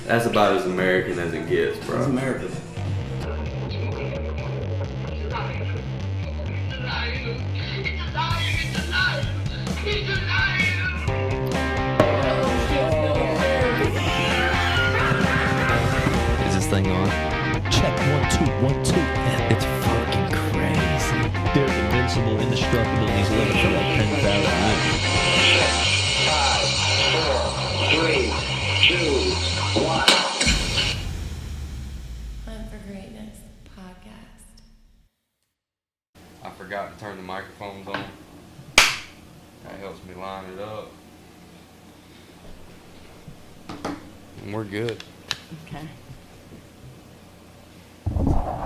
That's about as American as it gets, bro. It's American. Is this thing on? Check 1 2 1 2. It's fucking crazy. They're invincible, indestructible, and he's living for like 10,000 years. 5, 4, 3, 2, 1. Hunt for Greatness podcast. I forgot to turn the microphones on. That helps me line it up. And we're good. Okay.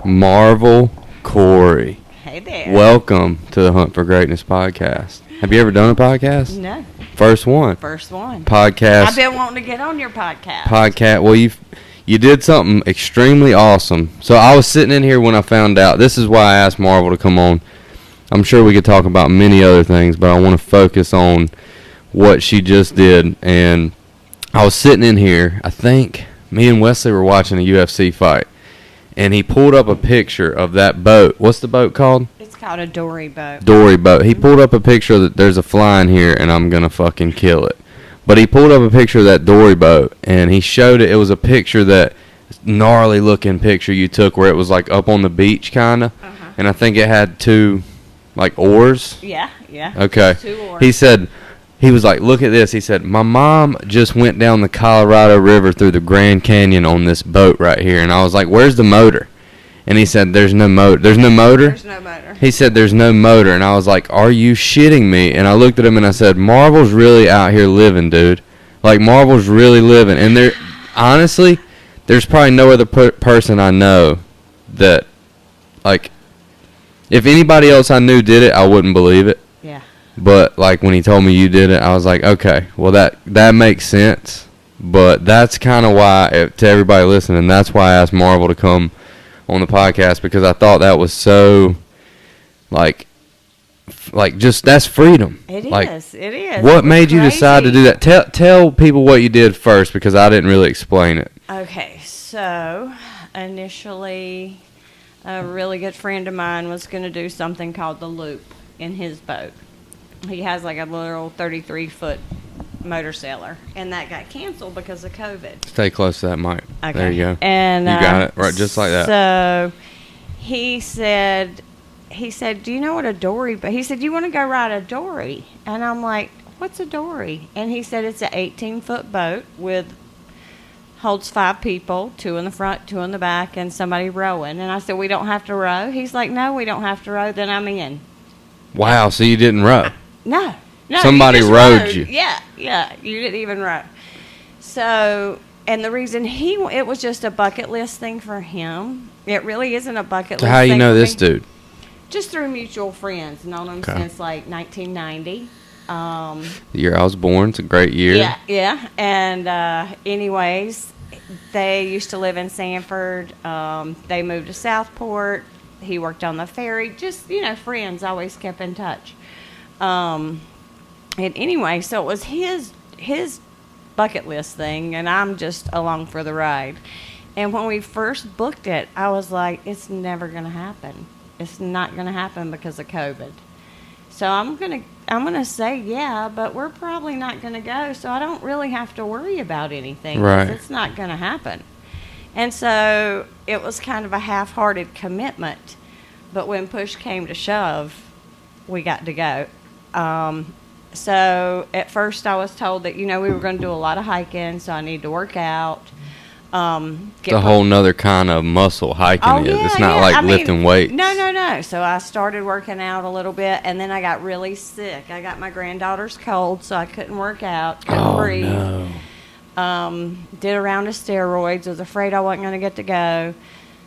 Marvel Koury. Hey there. Welcome to the Hunt for Greatness podcast. Have you ever done a podcast? No. First one. First one. Podcast. I've been wanting to get on your podcast. Podcast. Well, you did something extremely awesome. So I was sitting in here when I found out. This is why I asked Marvel to come on. I'm sure we could talk about many other things, but I want to focus on what she just did. And I was sitting in here. I think me and Wesley were watching a UFC fight, and he pulled up a picture of that boat. What's the boat called? It's called a Dorie boat. Dorie boat. He pulled up a picture that there's a fly in here, and I'm gonna fucking kill it. But he pulled up a picture of that Dorie boat, and he showed it. It was a picture that gnarly looking picture you took where it was like up on the beach kind of, and I think it had two like oars. Yeah. Okay. 2 oars. He said, he was like, look at this. He said, my mom just went down the Colorado River through the Grand Canyon on this boat right here. And I was like, where's the motor? And he said, there's no motor. There's no motor? There's no motor. He said, there's no motor. And I was like, are you shitting me? And I looked at him and I said, Marvel's really out here living, dude. Like, Marvel's really living. And there, honestly, there's probably no other person I know that, like, if anybody else I knew did it, I wouldn't believe it. Yeah. But, like, when he told me you did it, I was like, okay, well, that makes sense. But that's kind of why, to everybody listening, that's why I asked Marvel to come on the podcast, because I thought that was so, like just, that's freedom. It like, is. It is. What It's made you decide to do crazy. that? Tell people what you did first, because I didn't really explain it. Okay, so initially, a really good friend of mine was going to do something called the loop in his boat. He has like a little 33-foot motor sailor, and that got canceled because of COVID. Stay close to that mic. Okay. There you go. And you got it right, just like that. So he said, do you know what a Dorie? But he said, you want to go ride a Dorie? And I'm like, what's a Dorie? And he said it's an 18-foot boat holds 5 people, 2 in the front, 2 in the back, and somebody rowing. And I said, we don't have to row? He's like, no, we don't have to row. Then I'm in. Wow, so you didn't row. No, Somebody you just rowed you. Yeah, you didn't even row. So, and the reason it was just a bucket list thing for him. It really isn't a bucket So list how thing you know for this me. dude? Just through mutual friends. Known him Okay. since like 1990. The year I was born. It's a great year. Yeah. And anyways, they used to live in Sanford. They moved to Southport. He worked on the ferry. Just, friends, always kept in touch. And anyway, so it was his bucket list thing, and I'm just along for the ride. And when we first booked it, I was like, it's never going to happen. It's not going to happen because of COVID. So I'm gonna say yeah, but we're probably not going to go, so I don't really have to worry about anything. Right. It's not going to happen. And so it was kind of a half-hearted commitment, but when push came to shove, we got to go. So at first I was told that, we were going to do a lot of hiking, so I need to work out. It's a whole nother kind of muscle hiking is. It's not like lifting weights. No. So I started working out a little bit, and then I got really sick. I got my granddaughter's cold, so I couldn't work out, couldn't breathe. No. Did a round of steroids, was afraid I wasn't going to get to go.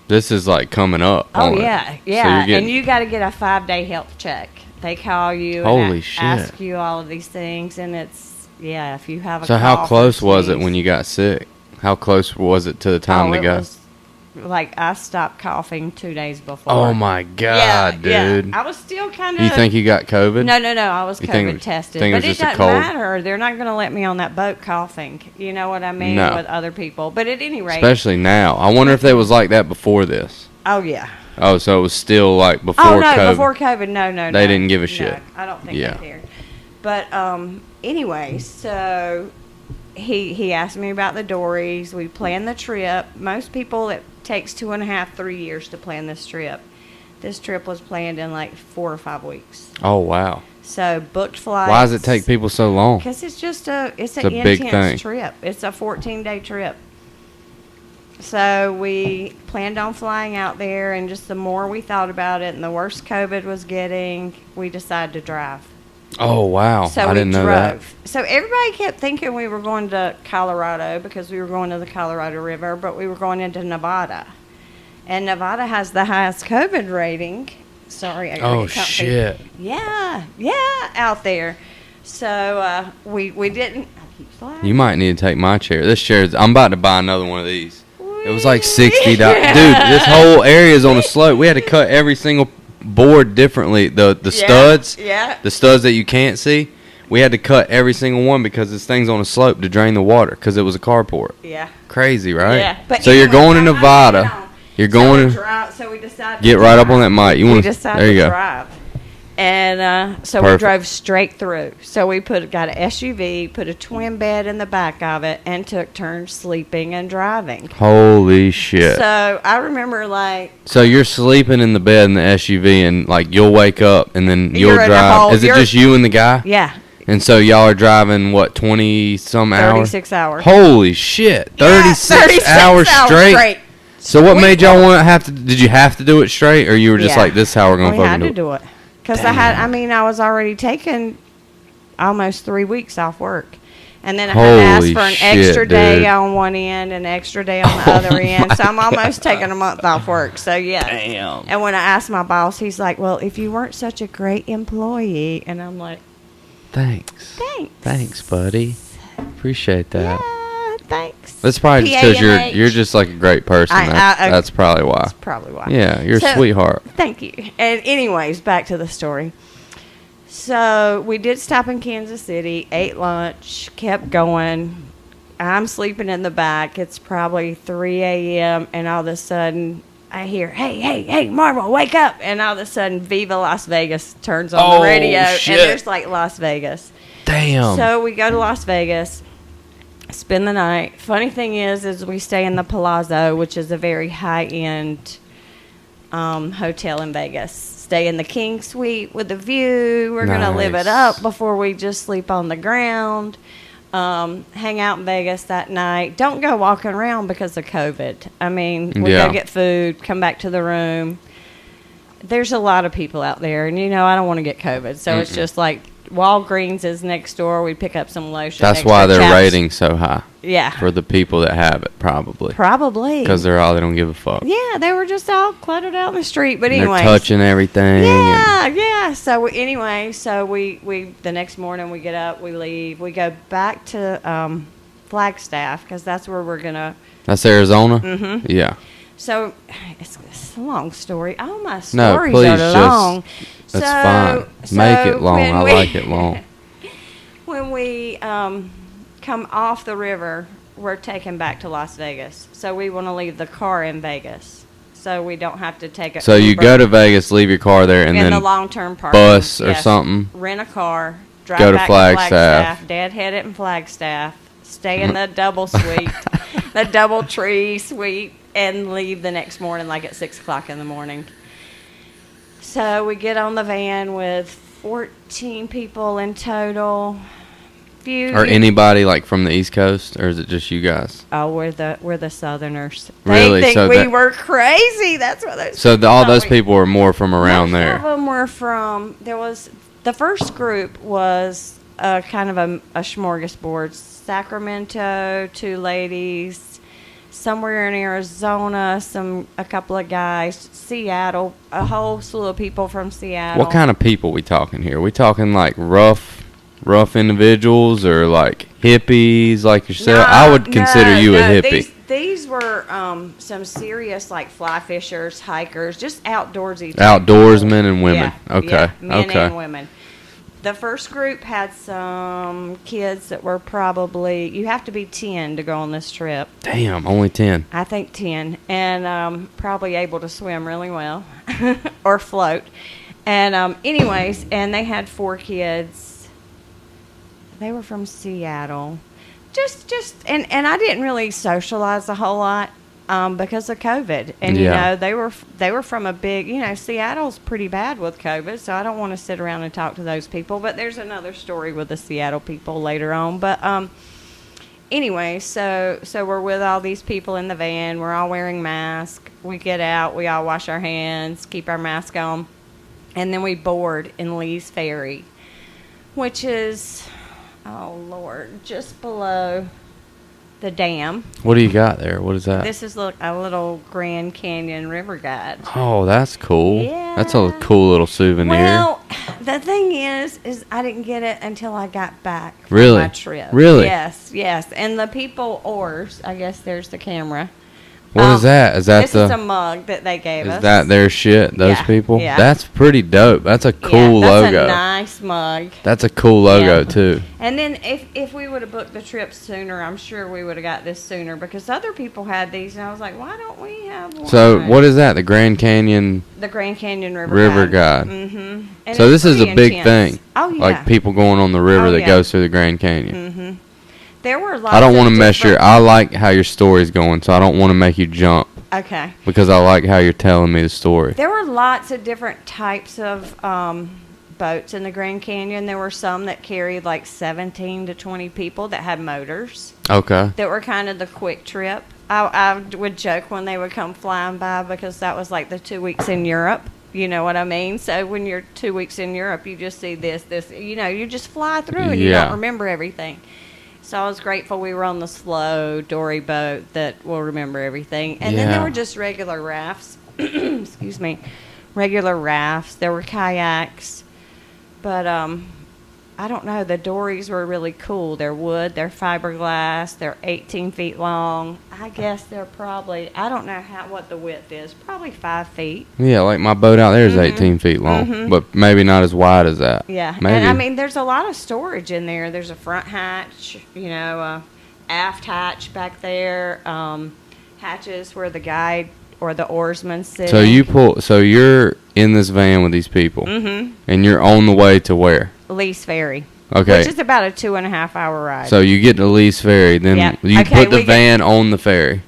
This is like coming up. Oh, on yeah. it. Yeah, So and you got to get a 5-day health check. They call you Holy and shit. ask you all of these things, and it's, if you have a So how cough or close was it sneeze. when you got sick? How close was it to the time to go? It was Like, I stopped coughing 2 days before. Oh my God, dude! Yeah. I was still kind of. You think you got COVID? No. I was You COVID tested, think it but was it just a doesn't cold? matter. They're not going to let me on that boat coughing. You know what I mean? No. With other people. But at any rate. Especially now. I wonder if they was like that before this. Oh yeah. Oh, so it was still like before Oh no, COVID. before COVID, no. They didn't give a No, shit. I don't think Yeah. they cared. But anyway, so he asked me about the Dories. We planned the trip. Most people, it takes 2.5, 3 years to plan this trip. This trip was planned in like 4 or 5 weeks. Oh wow! So booked flights. Why does it take people so long? Because it's just it's a an big intense thing. trip. It's a 14-day trip. So we planned on flying out there, and just the more we thought about it, and the worse COVID was getting, we decided to drive. Oh wow! So I we didn't know that. drove. So everybody kept thinking we were going to Colorado because we were going to the Colorado River, but we were going into Nevada. And Nevada has the highest COVID rating. Sorry, I gotta Oh get comfy. shit! Yeah, out there. So we didn't. I keep sliding. You might need to take my chair. This chair's. I'm about to buy another one of these. It was like $60. Yeah. Dude, this whole area is on a slope. We had to cut every single board differently. The studs. Yeah. The studs that you can't see. We had to cut every single one because this thing's on a slope to drain the water because it was a carport. Yeah. Crazy, right? Yeah. But so you're anyway, going to I'm not Nevada. getting on. You're going to So we decided. get to right up drive. on that mic. You We want to? decided There you to go. drive. And so Perfect. we drove straight through. So we got an SUV, put a twin bed in the back of it, and took turns sleeping and driving. Holy shit! So I remember like So you're sleeping in the bed in the SUV, and like you'll wake up, and then you'll You're in a drive. whole- Is it you're- just you and the guy? yeah, And so y'all are driving what 20 some hours? 36 hours. Holy shit! Yeah, 36 hours straight. So what We- made y'all want to have to? Did you have to do it straight, or you were just Yeah. like, "This is how we're gonna We had fucking to do it"? do it because I was already taking almost 3 weeks off work. And then I had to ask Holy for an shit, extra day dude. on one end and an extra day on the other end. So I'm almost taking a month off work. So, yeah. Damn. And when I asked my boss, he's like, well, if you weren't such a great employee. And I'm like, Thanks. thanks. Thanks, buddy. Appreciate that. Yeah, thanks. That's probably just because PAMH. you're just like a great person. That's probably why. That's probably why. Yeah, you're a So- sweetheart. Thank you. And anyways, back to the story. So we did stop in Kansas City, ate lunch, kept going. I'm sleeping in the back. It's probably 3 a.m. and all of a sudden I hear, hey, Marvel, wake up. And all of a sudden Viva Las Vegas turns on Oh, the radio shit. and there's like Las Vegas. Damn. So we go to Las Vegas, spend the night. Funny thing is we stay in the Palazzo, which is a very high-end hotel in Vegas. Stay in the King Suite with a view. We're going to live it Nice. up before we just sleep on the ground. Hang out in Vegas that night. Don't go walking around because of COVID. I mean, we Yeah. go get food, come back to the room. There's a lot of people out there, and I don't want to get COVID. So it's just like Walgreens is next door. We pick up some lotion. That's extra why their chaps. rating's so high Yeah. for the people that have it, probably. Probably. Because they don't give a fuck. Yeah, they were just all cluttered out in the street. But And anyway. they're touching everything. and- Yeah. So we the next morning we get up, we leave, we go back to Flagstaff because that's where we're gonna. That's Arizona? Mhm. Yeah. So it's a long story. All my No, stories please, are just- long. That's So- fine. Make it so long. when I we- like it long. When we come off the river, we're taken back to Las Vegas. So we want to leave the car in Vegas, so we don't have to take it. So you go to Vegas, leave your car there, and in the then long-term parking. bus or something. Rent a car. Drive Go to back Flagstaff. Dad had it in Flagstaff. Stay in the double suite, the double tree suite, and leave the next morning, like at 6 o'clock in the morning. So we get on the van with 14 people in total. or anybody like from the East Coast, or is it just you guys? Oh, we're the Southerners. Really? They think So we that- were crazy. That's what those. So people all thought those we- people were more from around Most there. of them were from. There was the first group was kind of a smorgasbord. Sacramento, 2 ladies, somewhere in Arizona, a couple of guys, Seattle, a whole slew of people from Seattle. What kind of people we talking here? We talking like rough individuals, or like hippies like yourself? I would consider you a hippie. These were some serious, like, fly fishers, hikers, just outdoorsy. Outdoorsmen and women. Yeah, Okay. yeah, men Okay. and women. The first group had some kids that were probably, you have to be 10 to go on this trip. Damn, only 10. I think 10. And probably able to swim really well or float. And anyways, and they had 4 kids. They were from Seattle. And I didn't really socialize a whole lot because of COVID. And, you Yeah. know, they were from a big, you know, Seattle's pretty bad with COVID, so I don't want to sit around and talk to those people. But there's another story with the Seattle people later on. But anyway, so we're with all these people in the van. We're all wearing masks. We get out. We all wash our hands, keep our mask on. And then we board in Lee's Ferry, which is, oh, Lord, just below the dam. What do you got there? What is that? This is a little Grand Canyon river guide. Oh, that's cool. Yeah. That's a cool little souvenir. Well, the thing is I didn't get it until I got back from Really? my trip. Really? Yes. And the people oars, I guess there's the camera. What is that? Is that this is a mug that they gave us. Is that their shit? Those Yeah, people? yeah. That's pretty dope. That's a cool that's logo. a nice mug. That's a cool logo Yeah. too. And then if we would have booked the trip sooner, I'm sure we would have got this sooner because other people had these, and I was like, why don't we have one? So what is that? The Grand Canyon The Grand Canyon River Guide. Mm-hmm. So this is a big thing. Oh, yeah. Like people going on the river Oh, that yeah. goes through the Grand Canyon. Mm-hmm. There were lots I don't want to mess your. I like how your story's going, so I don't want to make you jump Okay. because I like how you're telling me the story. There were lots of different types of boats in the Grand Canyon. There were some that carried like 17 to 20 people that had motors Okay. that were kind of the quick trip. I would joke when they would come flying by because that was like the 2 weeks in Europe. You know what I mean? So when you're 2 weeks in Europe, you just see this, you know, you just fly through and you Yeah. don't remember everything. So I was grateful we were on the slow Dorie boat that will remember everything. And then there Yeah. were just regular rafts. Excuse me. Regular rafts. There were kayaks. But I don't know. The Dories were really cool. They're wood. They're fiberglass. They're 18 feet long. I guess they're probably, I don't know what the width is. Probably 5 feet. Yeah, like my boat out there is 18 feet long, but maybe not as wide as that. Yeah. Maybe. And I mean, there's a lot of storage in there. There's a front hatch, you know, aft hatch back there, hatches where the guide or the oarsman sit. So you're in this van with these people, and you're on the way to where? Lee's Ferry. Okay. Which is about a 2.5 hour ride. So you get to Lee's Ferry, then Yeah. you Okay, put the van on the ferry.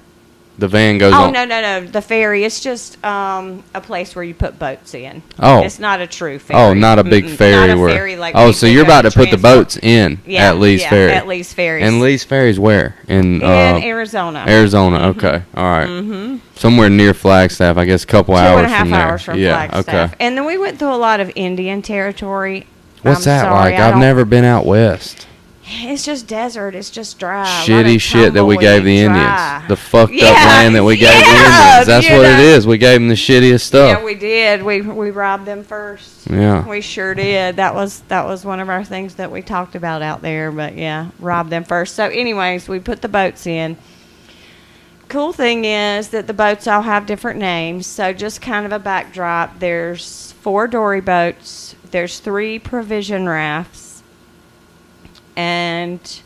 The van goes Oh, on. no. The ferry, it's just a place where you put boats in. Oh. It's not a true ferry. Oh, not a big ferry Not a where. ferry like oh, we so think you're of about to a put the transport. boats in Yeah, at Lee's yeah, Ferry. at Lee's Ferry. And Lee's Ferry's where? In Arizona. Arizona. Okay. All right. Somewhere near Flagstaff. I guess a couple 2.5 hours from there. hours from yeah. Flagstaff. Okay. And then we went through a lot of Indian territory. What's I'm that sorry, like? I I've don't- never been out west. It's just desert. It's just dry. A lot Shitty of shit that we gave the tumbleweed, Indians. dry. The fucked Yeah, up land that we gave the yeah, Indians. That's you what it know. is. We gave them the shittiest stuff. Yeah, we did. We robbed them first. Yeah. We sure did. That was one of our things that we talked about out there. But yeah, robbed them first. So, anyways, we put the boats in. Cool thing is that the boats all have different names. So, just kind of a backdrop. There's 4 Dorie boats. There's 3 provision rafts, and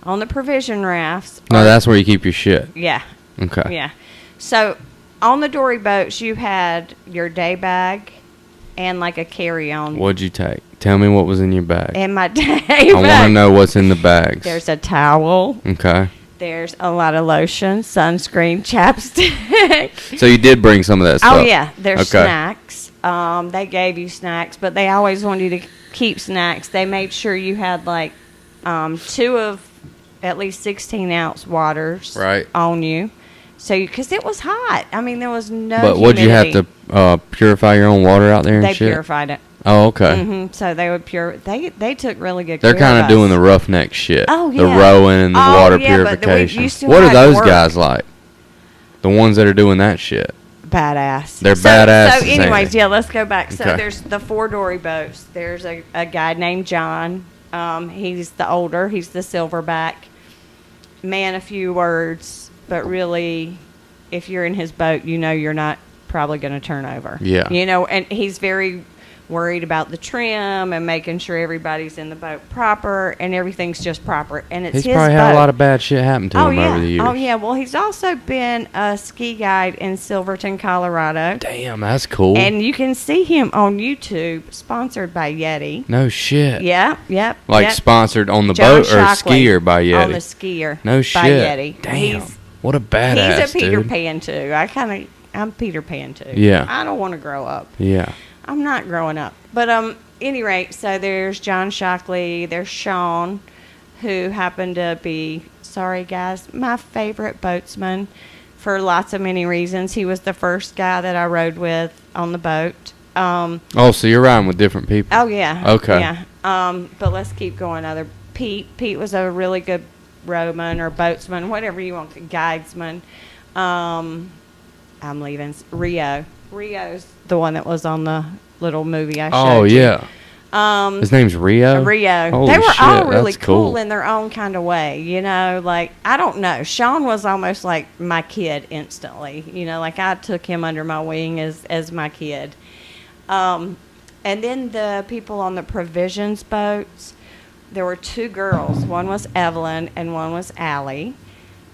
on the provision rafts. No, that's where you keep your shit. Yeah. Okay. Yeah. So on the Dorie boats, you had your day bag and like a carry-on. What'd you take? Tell me what was in your bag. And my day I bag. want to know what's in the bags. There's a towel. Okay. There's a lot of lotion, sunscreen, chapstick. So you did bring some of that stuff. Oh yeah, there's Okay. snacks. They gave you snacks, but they always wanted you to keep snacks. They made sure you had like 2 of at least 16-ounce waters Right. on you. So, because it was hot. I mean, there was no But would you have humidity. to purify your own water out there and They shit? purified it. Oh, okay. So they would They took really good They're care kind of of doing us. the roughneck shit. Oh, The yeah. rowing and the Oh, water yeah, but purification. you still What are had to those work. guys like? The ones that are doing that shit. Badass. They're so, badasses, So, ain't anyways, they? yeah, let's go back. So Okay. there's the 4 Dorie boats. There's a guy named John. He's the older. He's the silverback. Man, a few words. but really, if you're in his boat, you know you're not probably going to turn over. Yeah. You know, and he's very worried about the trim and making sure everybody's in the boat proper and everything's just proper. And it's He's his probably boat. had a lot of bad shit happen to Oh, him yeah. over the years. Oh, yeah. Well, he's also been a ski guide in Silverton, Colorado. Damn, that's cool. And you can see him on YouTube, sponsored by Yeti. No shit. Yeah, yep. Like yep. sponsored on the John boat or Shockley skier by Yeti? On the skier. No by shit. Yeti. Damn. He's What a badass, a Peter dude. Pan too. I'm Peter Pan too. Yeah. I don't want to grow up. Yeah. I'm not growing up. But any rate, so there's John Shockley, there's Sean, who happened to be, sorry guys, my favorite boatsman for lots of many reasons. He was the first guy that I rode with on the boat. Oh, so you're riding with different people? Oh yeah. Okay. Yeah. But let's keep going. Pete was a really good rowman or boatsman, whatever you want, guidesman. I'm leaving. Rio's the one that was on the little movie I showed you. Yeah. His name's Rio? Rio. Holy They were shit, all really that's cool in their own kind of way, you know, like, I don't know. Sean was almost like my kid instantly, you know, like I took him under my wing as my kid. And then the people on the provisions boats, there were two girls. One was Evelyn and one was Allie.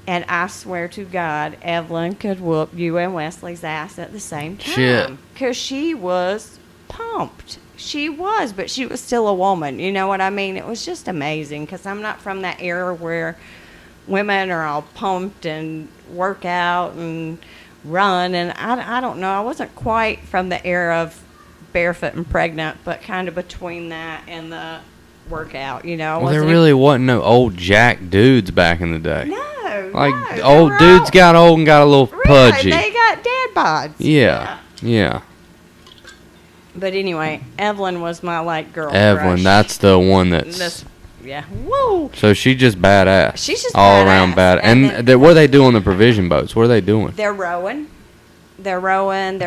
And I swear to God, Evelyn could whoop you and Wesley's ass at the same time. Shit. Because she was pumped. She was, but she was still a woman. You know what I mean? It was just amazing because I'm not from that era where women are all pumped and work out and run. And I don't know. I wasn't quite from the era of barefoot and pregnant, but kind of between that and the workout, you know. Well, there really wasn't no old jack dudes back in the day. No. Like, no, old they were dudes all- got old and got a little Really, pudgy. they got dad bods. Yeah. But anyway, Evelyn was my, like, girl Evelyn, crush. that's the one that's... This, yeah. Woo! So she's just badass. She's just all badass. around bad. And And then- what do they do on the provision boats? What are they doing? They're rowing. They're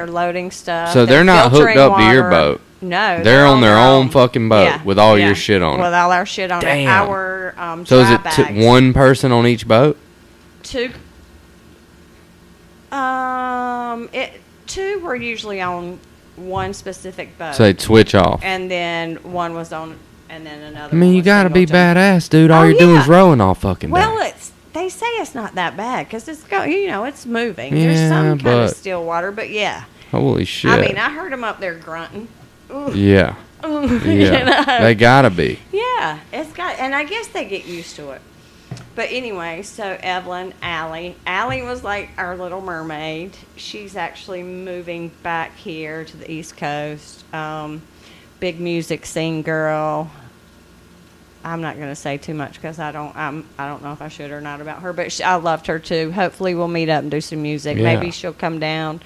loading stuff. So they're not hooked filtering up to your water. boat. No. They're on their own fucking boat Yeah, with all yeah, your shit on With it. all our shit on it. Damn. Our So is dry it bags. one person on each boat? Two. Two were usually on one specific boat. So they'd switch off. And then one was on, and then another. I mean, one you was gotta be singleton. badass, dude. All Oh, you're doing yeah. is rowing all fucking day. Well, they say it's not that bad because it's moving. There's Yeah, some kind of but- still water, but yeah. Holy shit. I mean, I heard them up there grunting. Ooh. Yeah. Ooh, Yeah. you know? They gotta be. Yeah, and I guess they get used to it. But anyway, so Evelyn, Allie was like our little mermaid. She's actually moving back here to the East Coast. Big music scene girl. I'm not going to say too much because I don't know if I should or not about her, but I loved her too. Hopefully we'll meet up and do some music. Yeah. Maybe she'll come down.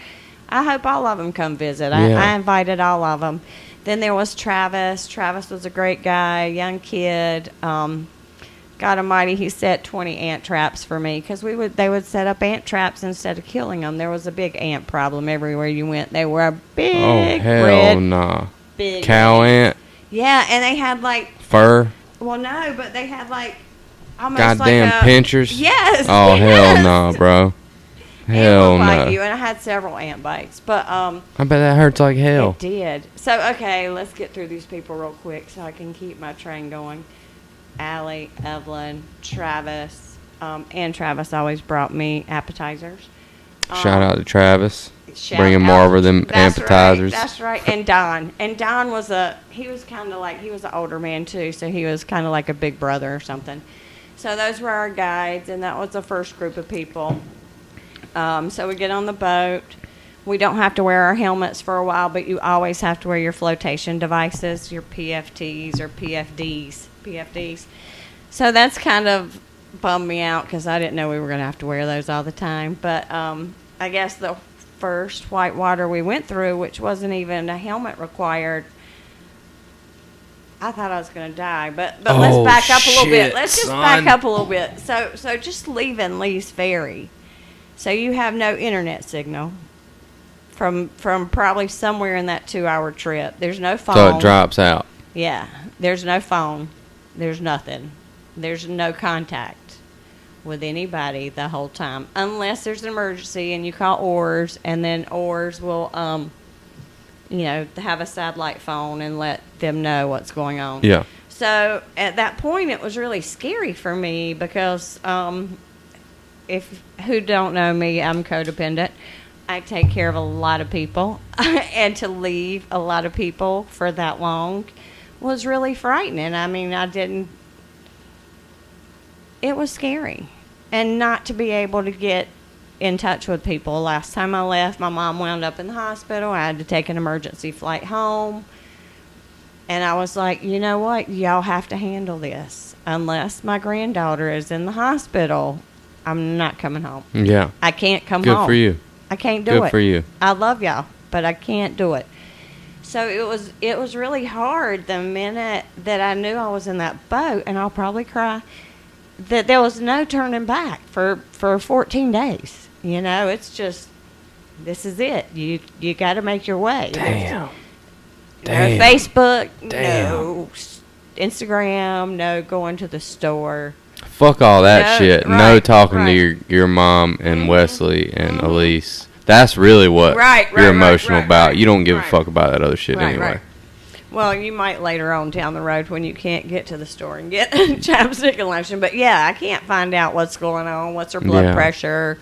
I hope all of them come visit. Yeah. I invited all of them. Then there was Travis. Travis was a great guy, young kid. God Almighty, he set 20 ant traps for me because they would set up ant traps instead of killing them. There was a big ant problem everywhere you went. They were a big, Oh, hell red, nah. big Cow ant, Yeah, and they had like, fur, well, no, but they had like almost goddamn like a, pinchers. Yes. Oh, yes. hell no, bro. Ant Hell will bite no. you, and I had several ant bites, but I bet that hurts like hell. it did. So okay, let's get through these people real quick so I can keep my train going. Allie, Evelyn, Travis, and Travis always brought me appetizers. Shout out to Travis. Shout Bringing out. more over them That's appetizers. Right, that's right. And Don. And Don was he was kind of like, he was an older man too, so he was kind of like a big brother or something. So those were our guides, and that was the first group of people. So we get on the boat. We don't have to wear our helmets for a while, but you always have to wear your flotation devices, your PFTs or PFDs. So that's kind of bummed me out because I didn't know we were going to have to wear those all the time. But I guess the first whitewater we went through, which wasn't even a helmet required, I thought I was going to die. But let's back up a little bit. shit, Let's just son. back up a little bit. So just leaving Lee's Ferry. So you have no internet signal from probably somewhere in that 2-hour trip. There's no phone. So it drops out. Yeah. There's no phone. There's nothing. There's no contact. with anybody the whole time, unless there's an emergency and you call ORS, and then ORS will, have a satellite phone and let them know what's going on. Yeah. So at that point, it was really scary for me because if who don't know me, I'm codependent. I take care of a lot of people, and to leave a lot of people for that long was really frightening. I mean, it was scary. And not to be able to get in touch with people. Last time I left, my mom wound up in the hospital. I had to take an emergency flight home. And I was like, you know what? Y'all have to handle this. Unless my granddaughter is in the hospital, I'm not coming home. Yeah. I can't come Good home. for you. I can't do it. Good for you. I love y'all, but I can't do it. So it was really hard the minute that I knew I was in that boat, and I'll probably cry, that there was no turning back for 14 days. It's just, this is it. You got to make your way. Damn. No Facebook, no Instagram, no going to the store. Fuck all that No, shit. right, No talking right. to your mom and Wesley and Elise. That's really what you're emotional about. Right. You don't give a Right. fuck about that other shit Right, anyway. right. Well, you might later on down the road when you can't get to the store and get chapstick and lotion. But yeah, I can't find out what's going on, what's her blood pressure.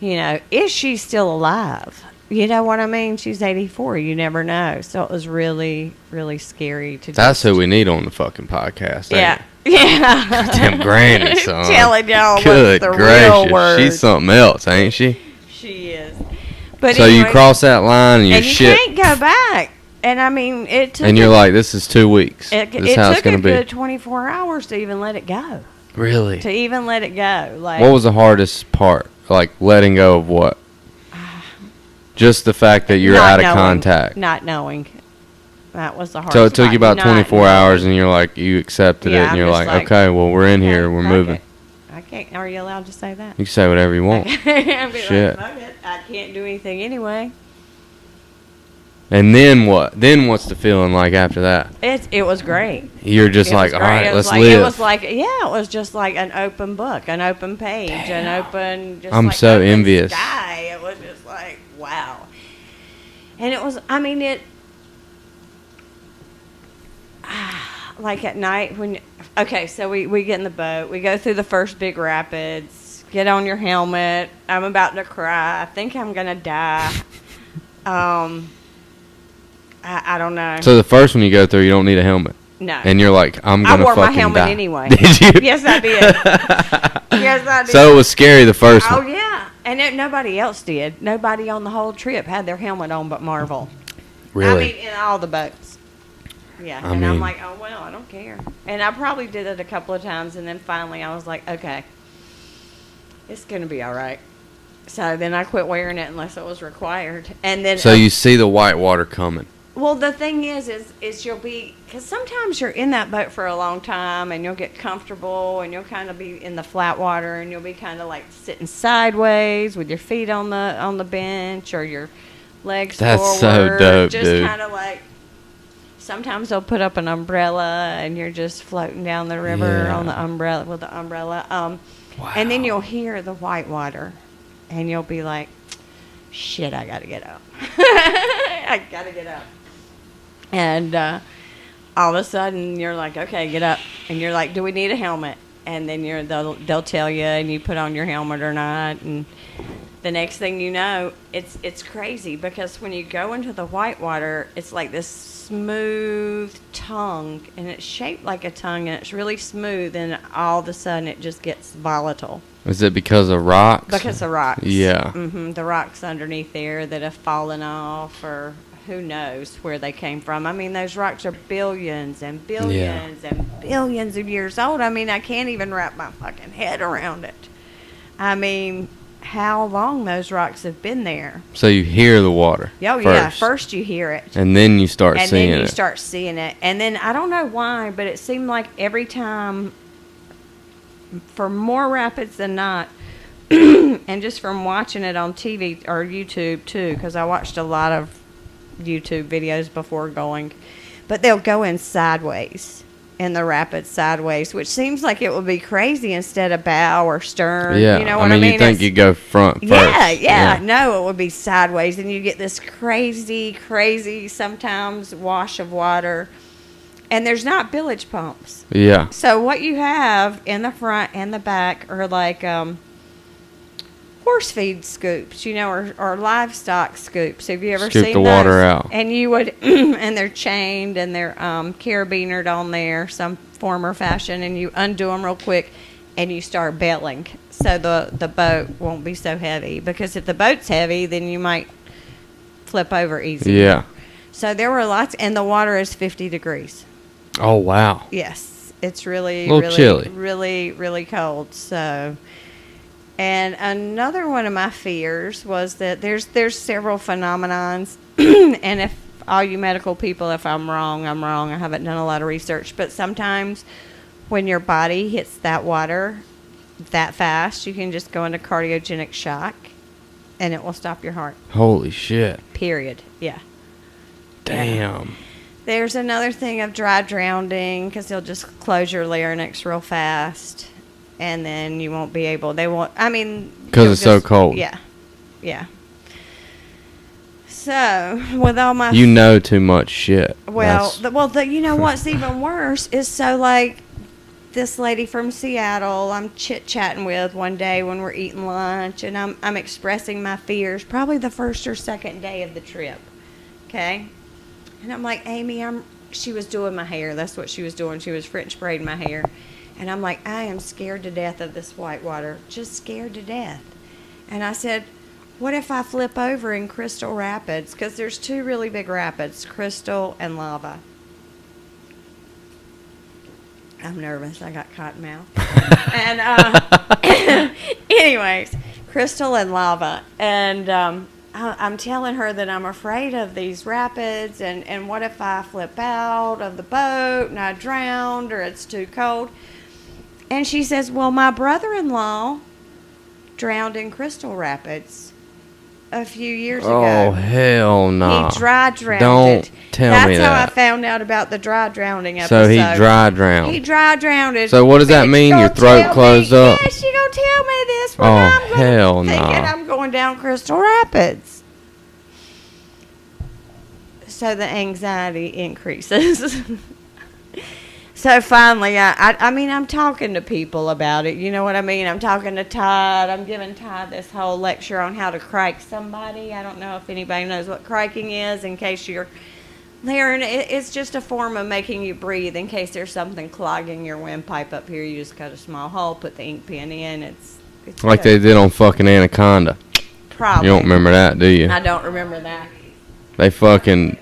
Is she still alive? You know what I mean? She's 84. You never know. So it was really, really scary to That's who we need on the fucking podcast. Yeah. Yeah. Damn granny, son. Telling y'all Good what's the gracious. real word. She's something else, ain't she? She is. But So you anyway, cross that line and you're and you shit. can't go back. And I mean, it took And you're like, this is 2 weeks. it This is how it's took going a to be. good 24 hours to even let it go. Really? To even let it go. Like, What was the hardest part? Like letting go of what? Just the fact that you're not out of knowing. contact. Not knowing. That was the hardest So it took you part. about Not 24 knowing. hours, and you're like, you accepted it, Yeah, and I'm you're just like, okay, well, we're in here, we're fuck moving. it. I can't. Are you allowed to say that? You can say whatever you want. I'd be Shit. like, fuck it. I can't do anything anyway. And then what? Then what's the feeling like after that? It was great. You're just It like, was all great. right, It was let's like, live. It was like, it was just like an open book, an open page, an open. Just I'm like so open envious. Sky. It was just like, wow. And it was. I mean, it. Like at night when. Okay, so we get in the boat. We go through the first big rapids. Get on your helmet. I'm about to cry. I think I'm gonna die. I don't know. So the first one you go through, you don't need a helmet. No. And you're like, I'm I going to wore fucking my helmet die. anyway. Did you? Yes, I did. Yes, I did. So it was scary the first Oh one. yeah, and nobody else did. Nobody on the whole trip had their helmet on but Marvel. Really? I mean, in all the boats. Yeah, I and mean- I'm like, oh well, I don't care. And I probably did it a couple of times, and then finally I was like, okay, it's gonna be all right. So then I quit wearing it unless it was required, and then So you see the white water coming. Well, the thing is you'll be, because sometimes you're in that boat for a long time and you'll get comfortable and you'll kind of be in the flat water and you'll be kind of like sitting sideways with your feet on the bench or your legs That's forward. so dope, just dude. kind of like, sometimes they'll put up an umbrella and you're just floating down the river Yeah. on the umbrella with the umbrella. Wow. And then you'll hear the white water and you'll be like, shit, I got to get up. I got to get up. And all of a sudden, you're like, okay, get up. And you're like, do we need a helmet? And then they'll tell you, and you put on your helmet or not. And the next thing you know, it's crazy because when you go into the whitewater, it's like this smooth tongue, and it's shaped like a tongue, and it's really smooth. And all of a sudden, it just gets volatile. Is it because of rocks? Because of rocks. Yeah. The rocks underneath there that have fallen off, or who knows where they came from. I mean, those rocks are billions and billions and billions of years old. I mean, I can't even wrap my fucking head around it. I mean, how long those rocks have been there. So you hear the water. Oh, yeah. First you hear it. And then you start And seeing then you it. start seeing it. And then I don't know why, but it seemed like every time, for more rapids than not, and just from watching it on TV or YouTube too, because I watched a lot of YouTube videos before going, but they'll go in sideways. in the rapids sideways, which seems like it would be crazy instead of bow or stern. Yeah, You know what I mean? you think you go front first. Yeah. No, it would be sideways, and you get this crazy sometimes wash of water, and there's not bilge pumps. Yeah. So what you have in the front and the back are like horse feed scoops, or livestock scoops. Have you ever Scoop seen the those? water out. And you would, and they're chained and they're carabinered on there, some form or fashion, and you undo them real quick, and you start bailing, so the boat won't be so heavy. Because if the boat's heavy, then you might flip over easy. Yeah. So there were lots, and the water is 50 degrees. Oh, wow. Yes, it's really, A little chilly. really cold. So, and another one of my fears was that there's several phenomenons, and if all you medical people, if I'm wrong, I'm wrong. I haven't done a lot of research, but sometimes when your body hits that water that fast, you can just go into cardiogenic shock, and it will stop your heart. Holy shit. Period. Yeah. Damn. There's another thing of dry drowning, because they'll just close your larynx real fast, and then you won't be able. They won't. I mean, Because it's so cold. Yeah. So with all my You know too much shit. well, you know what's even worse is, so like this lady from Seattle I'm chit-chatting with one day when we're eating lunch, and I'm expressing my fears, probably the first or second day of the trip. Okay. And I'm like, Amy, she was doing my hair. That's what she was doing. She was French braiding my hair. And I'm like, I am scared to death of this white water. Just scared to death. And I said, what if I flip over in Crystal Rapids? Because there's two really big rapids, Crystal and Lava. I'm nervous. I got cotton mouth. And anyways, Crystal and Lava. And I'm telling her that I'm afraid of these rapids, and what if I flip out of the boat and I drowned, or it's too cold? And she says, well, my brother-in-law drowned in Crystal Rapids a few years ago. Oh, hell no. He dry drowned. Don't tell me that. That's how I found out about the dry drowning episode. So he dry drowned. He dry drowned. So what does that mean? Your throat closed up? Yeah, she gonna tell me this when Oh, I'm hell no. thinking I'm going down Crystal Rapids. So the anxiety increases. So finally, I mean, I'm talking to people about it. You know what I mean? I'm talking to Todd. I'm giving Todd this whole lecture on how to crike somebody. I don't know if anybody knows what criking is, in case you're there. And it's just a form of making you breathe in case there's something clogging your windpipe up here. You just cut a small hole, put the ink pen in. It's Like good. they did on fucking Anaconda. Probably. You don't remember that, do you? I don't remember that. They fucking...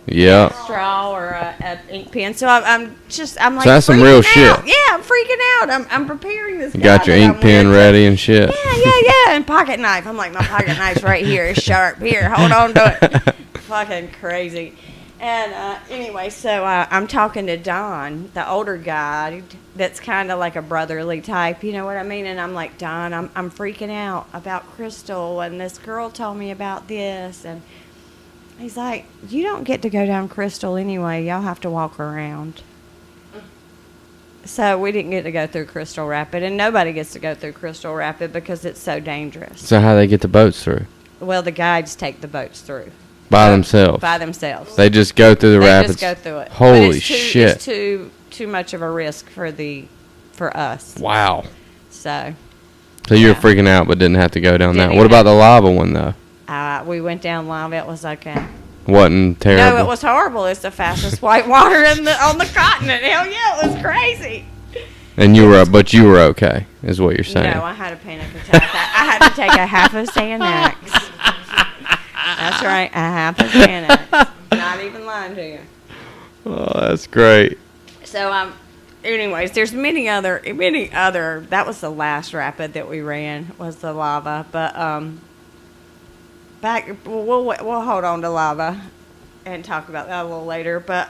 Yeah. Straw or a ink pen. So I'm like, So that's some real shit. out. Yeah, I'm freaking out. I'm preparing this. You guy got your that ink I'm pen with. ready and shit. Yeah. And pocket knife. I'm like, my pocket knife's right here. It's sharp. Here, hold on to it. Fucking crazy. And anyway, so I'm talking to Don, the older guy that's kind of like a brotherly type. You know what I mean? And I'm like, Don, I'm freaking out about Crystal, and this girl told me about this, and he's like, you don't get to go down Crystal anyway. Y'all have to walk around. So we didn't get to go through Crystal Rapid, and nobody gets to go through Crystal Rapid because it's so dangerous. So how they get the boats through? Well, the guides take the boats through. By themselves? By themselves. They just go through the rapids? They just go through it. Holy But shit. It's too much of a risk for us. Wow. So You were yeah. freaking out but didn't have to go down that. Didn't What even about the lava one, though? we went down live. It was okay. Wasn't terrible? No, it was horrible. It's the fastest white water on the continent. Hell yeah, it was crazy. And you were okay, is what you're saying. No, I had a panic attack. I had to take a half of Xanax. That's right, a half of Xanax. Not even lying to you. Oh, that's great. So, anyways, there's many other. That was the last rapid that we ran, was the lava. But we'll hold on to lava and talk about that a little later. But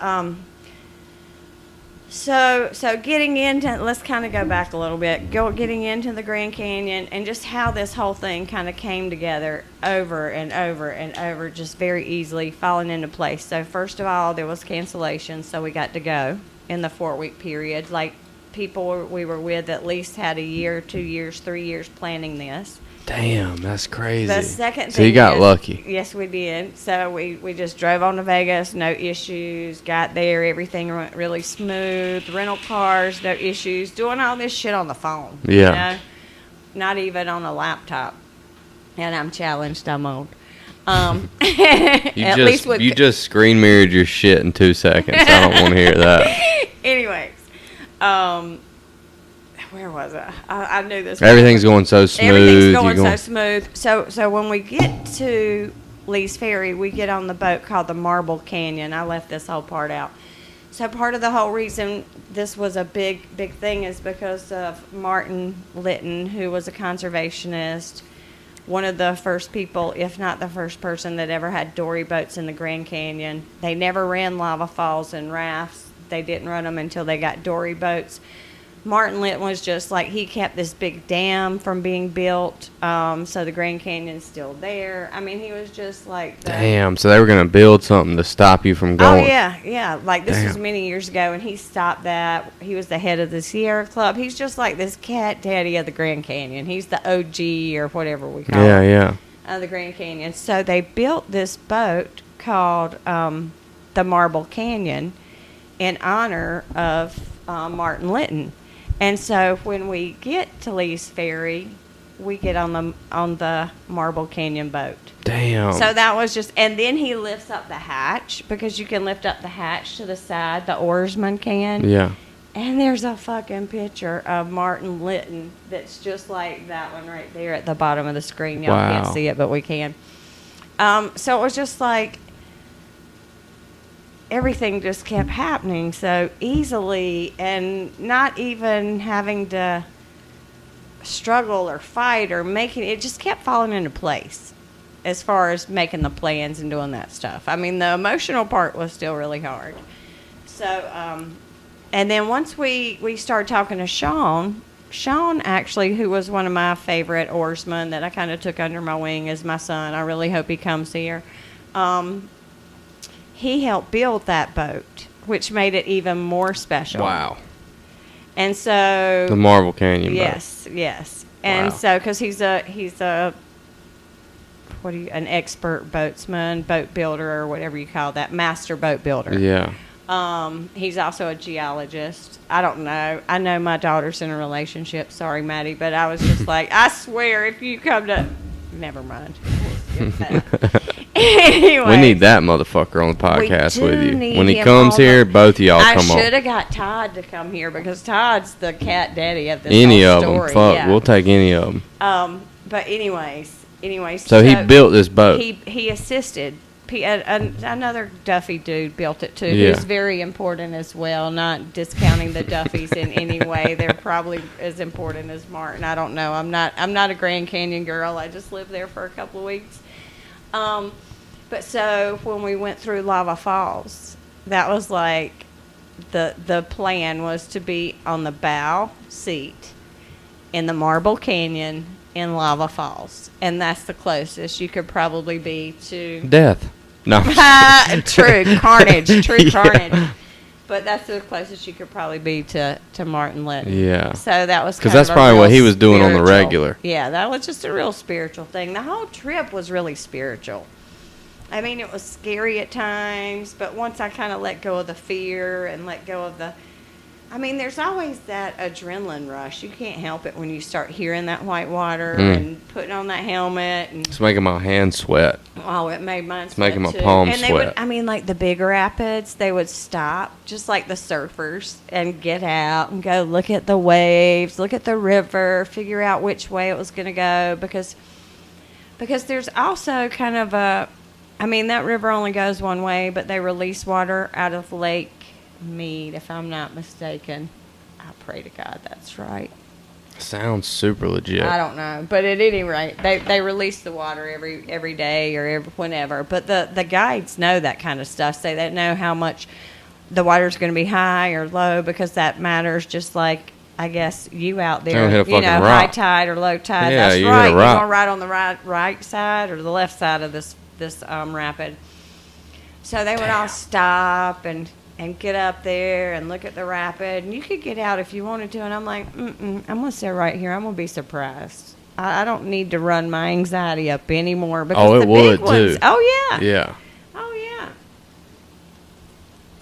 so getting into, let's kind of go back a little bit. Getting into the Grand Canyon and just how this whole thing kind of came together over and over and over, just very easily falling into place. So first of all, there was cancellation, so we got to go in the 4-week period. Like, people we were with at least had a year, 2 years, 3 years planning this. Damn, that's crazy. The second So thing you got is- lucky. Yes, we did. So we just drove on to Vegas, no issues. Got there, everything went really smooth. Rental cars, no issues. Doing all this shit on the phone. Yeah. You know? Not even on a laptop. And I'm challenged. I'm old. You just screen mirrored your shit in 2 seconds. I don't want to hear that. Anyways, where was I? I knew this. Everything's going so smooth. Everything's going so smooth. So when we get to Lee's Ferry, we get on the boat called the Marble Canyon. I left this whole part out. So part of the whole reason this was a big thing is because of Martin Litton, who was a conservationist, one of the first people, if not the first person, that ever had dory boats in the Grand Canyon. They never ran lava falls and rafts. They didn't run them until they got dory boats. Martin Litton was just like, he kept this big dam from being built, so the Grand Canyon's still there. I mean, he was just like... Damn, so they were going to build something to stop you from going. Oh, yeah. Like, this was many years ago, and he stopped that. He was the head of the Sierra Club. He's just like this cat daddy of the Grand Canyon. He's the OG, or whatever we call it. Yeah. Of the Grand Canyon. So they built this boat called the Marble Canyon in honor of Martin Litton. And so when we get to Lee's Ferry, we get on the Marble Canyon boat. Damn. So that was just, and then he lifts up the hatch, because you can lift up the hatch to the side, the oarsman can. Yeah. And there's a fucking picture of Martin Litton that's just like that one right there at the bottom of the screen. Y'all Wow. can't see it, but we can. So it was just like, everything just kept happening so easily, and not even having to struggle or fight or making it, just kept falling into place as far as making the plans and doing that stuff. I mean, the emotional part was still really hard. So, and then once we started talking to Sean actually, who was one of my favorite oarsmen that I kind of took under my wing as my son. I really hope he comes here. He helped build that boat, which made it even more special. Wow. And so The Marble Canyon boat. Yes. And Wow. so, because he's an expert boatsman, boat builder, or whatever you call that, master boat builder. Yeah. He's also a geologist. I don't know. I know my daughter's in a relationship. Sorry, Maddie, but I was just like, I swear, if you come to... Never mind. We'll skip that. Anyways, We need that motherfucker on the podcast do with you. need When he him comes on the- here, both of y'all I come on. should have got Todd to come here, because Todd's the cat daddy of this Any whole of them. story. Fuck, Yeah. we'll take any of them. But anyways. So he built this boat. He assisted. Another Duffy dude built it too. Yeah. Who's very important as well. Not discounting the Duffys in any way. They're probably as important as Martin. I don't know. I'm not a Grand Canyon girl. I just lived there for a couple of weeks. But so when we went through Lava Falls, that was like the plan was to be on the bow seat in the Marble Canyon in Lava Falls, and that's the closest you could probably be to Death. No. true carnage. Yeah. Carnage. But that's the closest you could probably be to Martin Litton. Yeah. So that was 'Cause kind that's of a probably real what he was doing on the spiritual- regular. Yeah, that was just a real spiritual thing. The whole trip was really spiritual. I mean, it was scary at times, but once I kind of let go of the fear and let go of the... I mean, there's always that adrenaline rush. You can't help it when you start hearing that white water and putting on that helmet. And It's making my hands sweat. oh, it made mine It's making my sweat, too. palms And they would, sweat. I mean, like the big rapids, they would stop, just like the surfers, and get out and go look at the waves, look at the river, figure out which way it was going to go. Because there's also kind of a... I mean, that river only goes one way, but they release water out of Lake Mead, if I'm not mistaken. I pray to God that's right. Sounds super legit. I don't know, but at any rate, they release the water every day or whenever. But the guides know that kind of stuff, so they know how much the water's going to be high or low, because that matters. Just like I guess you out there, Don't hit a fucking high rock. tide or low tide. Yeah, That's you hit a right. You're rock. going right on the right side or the left side of this rapid. So they would all stop, and and get up there and look at the rapid. And you could get out if you wanted to. And I'm like, I'm going to sit right here. I'm going to be surprised. I don't need to run my anxiety up anymore. Because it the would, big ones, too. Oh, yeah. Yeah. Oh, yeah.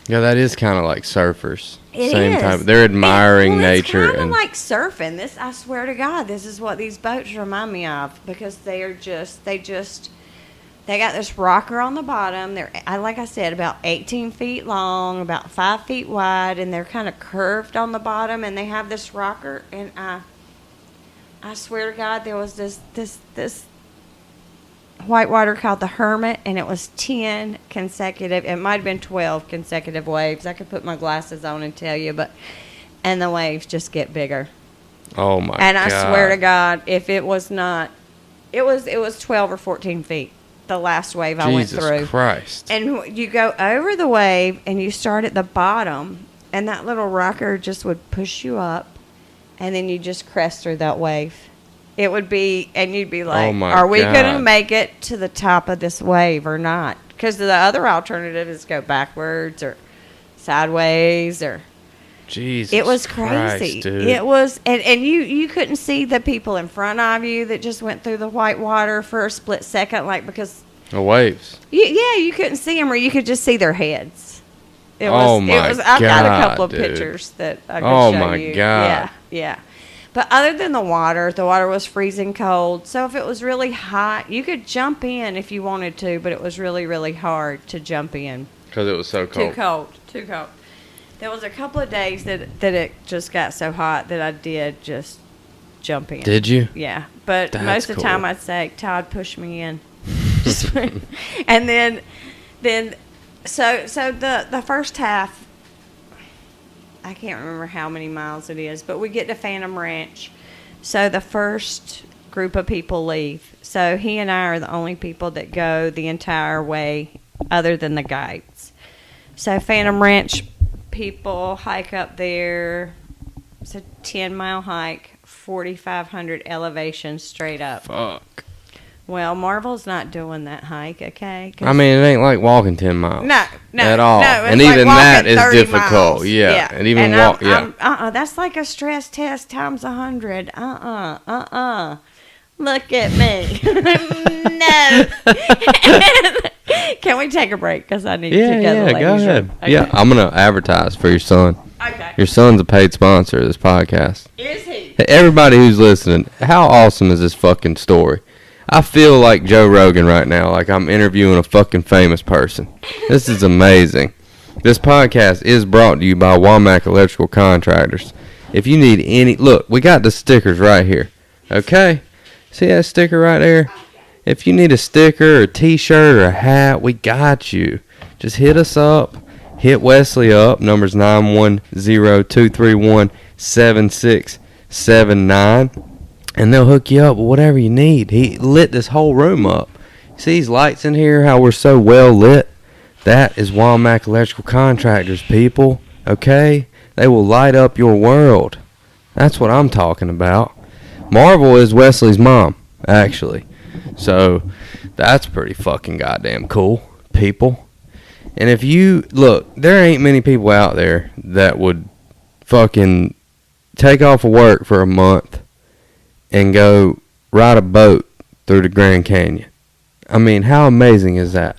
Yeah, that is kind of like surfers. It Same is. type. They're admiring nature. It's kind of And like surfing. This, I swear to God, this is what these boats remind me of, because they got this rocker on the bottom. They're, like I said, about 18 feet long, about 5 feet wide, and they're kind of curved on the bottom. And they have this rocker. And I swear to God, there was this whitewater called the Hermit, and it was 10 consecutive. It might have been 12 consecutive waves. I could put my glasses on and tell you, and the waves just get bigger. oh my And God. I swear to God, if it was not, it was 12 or 14 feet. The last wave I went through. Jesus Christ. And you go over the wave, and you start at the bottom, and that little rocker just would push you up, and then you just crest through that wave. It would be, and you'd be like, Oh my are we going to God. make it to the top of this wave or not? Because the other alternative is go backwards or sideways or... Jesus It was Christ, crazy. dude. It was, and you couldn't see the people in front of you that just went through the white water for a split second, like, because The waves. you couldn't see them, or you could just see their heads. It was, Oh my I've got a couple of God, dude. pictures that I could Oh show my you. God. Yeah. But other than the water was freezing cold. So if it was really hot, you could jump in if you wanted to, but it was really, really hard to jump in. Because it was so cold. Too cold. There was a couple of days that it just got so hot that I did just jump in. Did you? Yeah. But That's most of the cool. time I'd say, Todd, push me in. And then so the first half, I can't remember how many miles it is, but we get to Phantom Ranch. So the first group of people leave. So he and I are the only people that go the entire way other than the guides. So Phantom Ranch people hike up there. It's a 10-mile hike, 4,500 elevation straight up. Fuck. Well, Marvel's not doing that hike, okay? 'Cause I mean, it ain't like walking 10 miles. no, At all. No, it's And like even that walking is 30 difficult. miles. Yeah. And even walk. Yeah. That's like a stress test times 100. Look at me. No. Can we take a break? Because I need to go to the Yeah, ladies' go ahead. room. Okay. Yeah, I'm going to advertise for your son. Okay. Your son's a paid sponsor of this podcast. Is he? Hey, everybody who's listening, how awesome is this fucking story? I feel like Joe Rogan right now, like I'm interviewing a fucking famous person. This is amazing. This podcast is brought to you by Womack Electrical Contractors. If you need any, look, we got the stickers right here. Okay? See that sticker right there? If you need a sticker or a t-shirt or a hat, we got you. Just hit us up. Hit Wesley up. Number's 910-231-7679. And they'll hook you up with whatever you need. He lit this whole room up. See these lights in here, how we're so well lit? That is Womack Electrical Contractors, people. Okay? They will light up your world. That's what I'm talking about. Marvel is Wesley's mom, actually. So, that's pretty fucking goddamn cool, people. And if you, look, there ain't many people out there that would fucking take off of work for a month and go ride a boat through the Grand Canyon. I mean, how amazing is that?